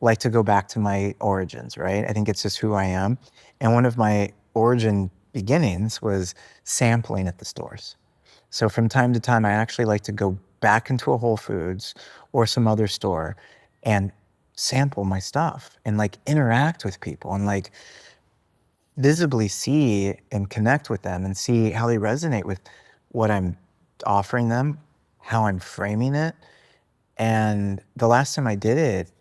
Speaker 2: like to go back to my origins, right? I think it's just who I am. And one of my origin beginnings was sampling at the stores. So from time to time, I actually like to go back into a Whole Foods or some other store and sample my stuff and like interact with people and like visibly see and connect with them and see how they resonate with what I'm offering them, how I'm framing it. And the last time I did it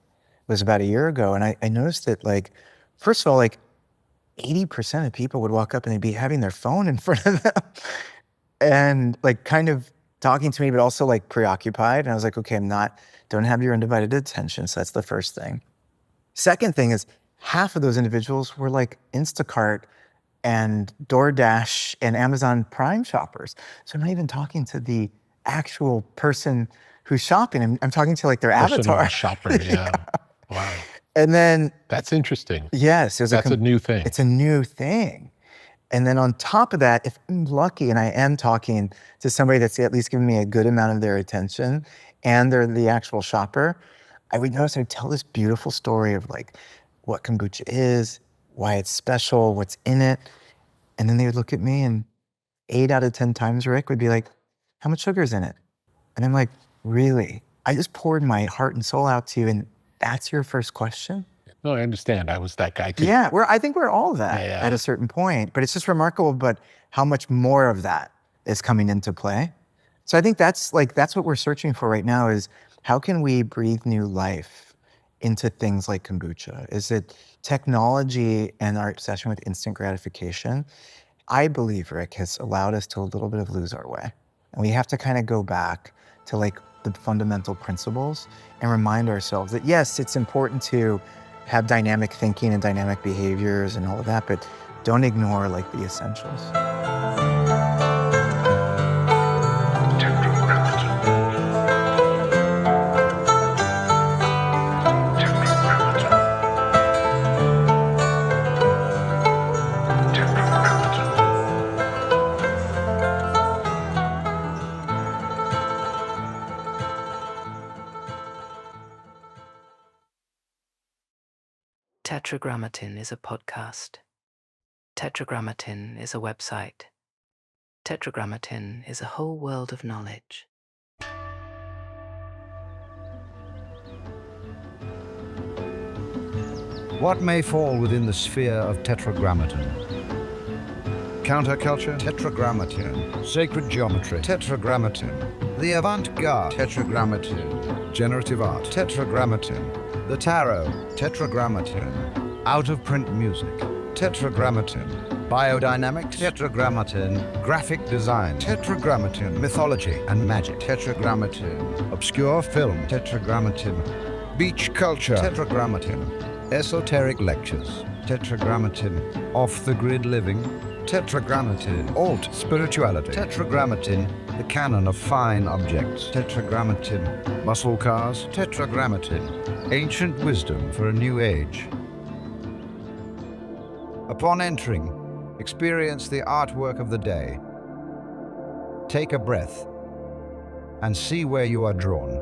Speaker 2: was about a year ago. And I noticed that, like, first of all, like 80% of people would walk up and they'd be having their phone in front of them and like kind of talking to me, but also like preoccupied. And I was like, okay, don't have your undivided attention. So that's the first thing. Second thing is half of those individuals were like Instacart and DoorDash and Amazon Prime shoppers. So I'm not even talking to the actual person who's shopping. I'm talking to like their avatar.
Speaker 1: Shopper, yeah. Wow.
Speaker 2: And then
Speaker 1: that's interesting.
Speaker 2: Yes,
Speaker 1: that's a new thing.
Speaker 2: It's a new thing. And then on top of that, if I'm lucky and I am talking to somebody that's at least giving me a good amount of their attention and they're the actual shopper, I would notice I'd tell this beautiful story of like what kombucha is, why it's special, what's in it. And then they would look at me and 8 out of 10 times, Rick, would be like, how much sugar is in it? And I'm like, really? I just poured my heart and soul out to you and that's your first question?
Speaker 1: No, I understand. I was that guy too.
Speaker 2: Yeah, I think we're all that at a certain point, but it's just remarkable, but how much more of that is coming into play. So I think that's what we're searching for right now is how can we breathe new life into things like kombucha? Is it technology and our obsession with instant gratification? I believe, Rick, has allowed us to a little bit of lose our way. And we have to kind of go back to like the fundamental principles and remind ourselves that yes, it's important to have dynamic thinking and dynamic behaviors and all of that, but don't ignore like the essentials.
Speaker 8: Tetragrammaton is a podcast. Tetragrammaton is a website. Tetragrammaton is a whole world of knowledge.
Speaker 9: What may fall within the sphere of Tetragrammaton? Counterculture? Tetragrammaton. Sacred geometry? Tetragrammaton. The avant-garde? Tetragrammaton. Generative art? Tetragrammaton. The tarot? Tetragrammaton. Out-of-print music? Tetragrammaton. Biodynamics? Tetragrammaton. Graphic design? Tetragrammaton. Mythology and magic? Tetragrammaton. Obscure film? Tetragrammaton. Beach culture? Tetragrammaton. Esoteric lectures? Tetragrammaton. Off-the-grid living? Tetragrammaton. Alt spirituality? Tetragrammaton. The canon of fine objects? Tetragrammaton. Muscle cars? Tetragrammaton. Ancient wisdom for a new age. Upon entering, experience the artwork of the day. Take a breath and see where you are drawn.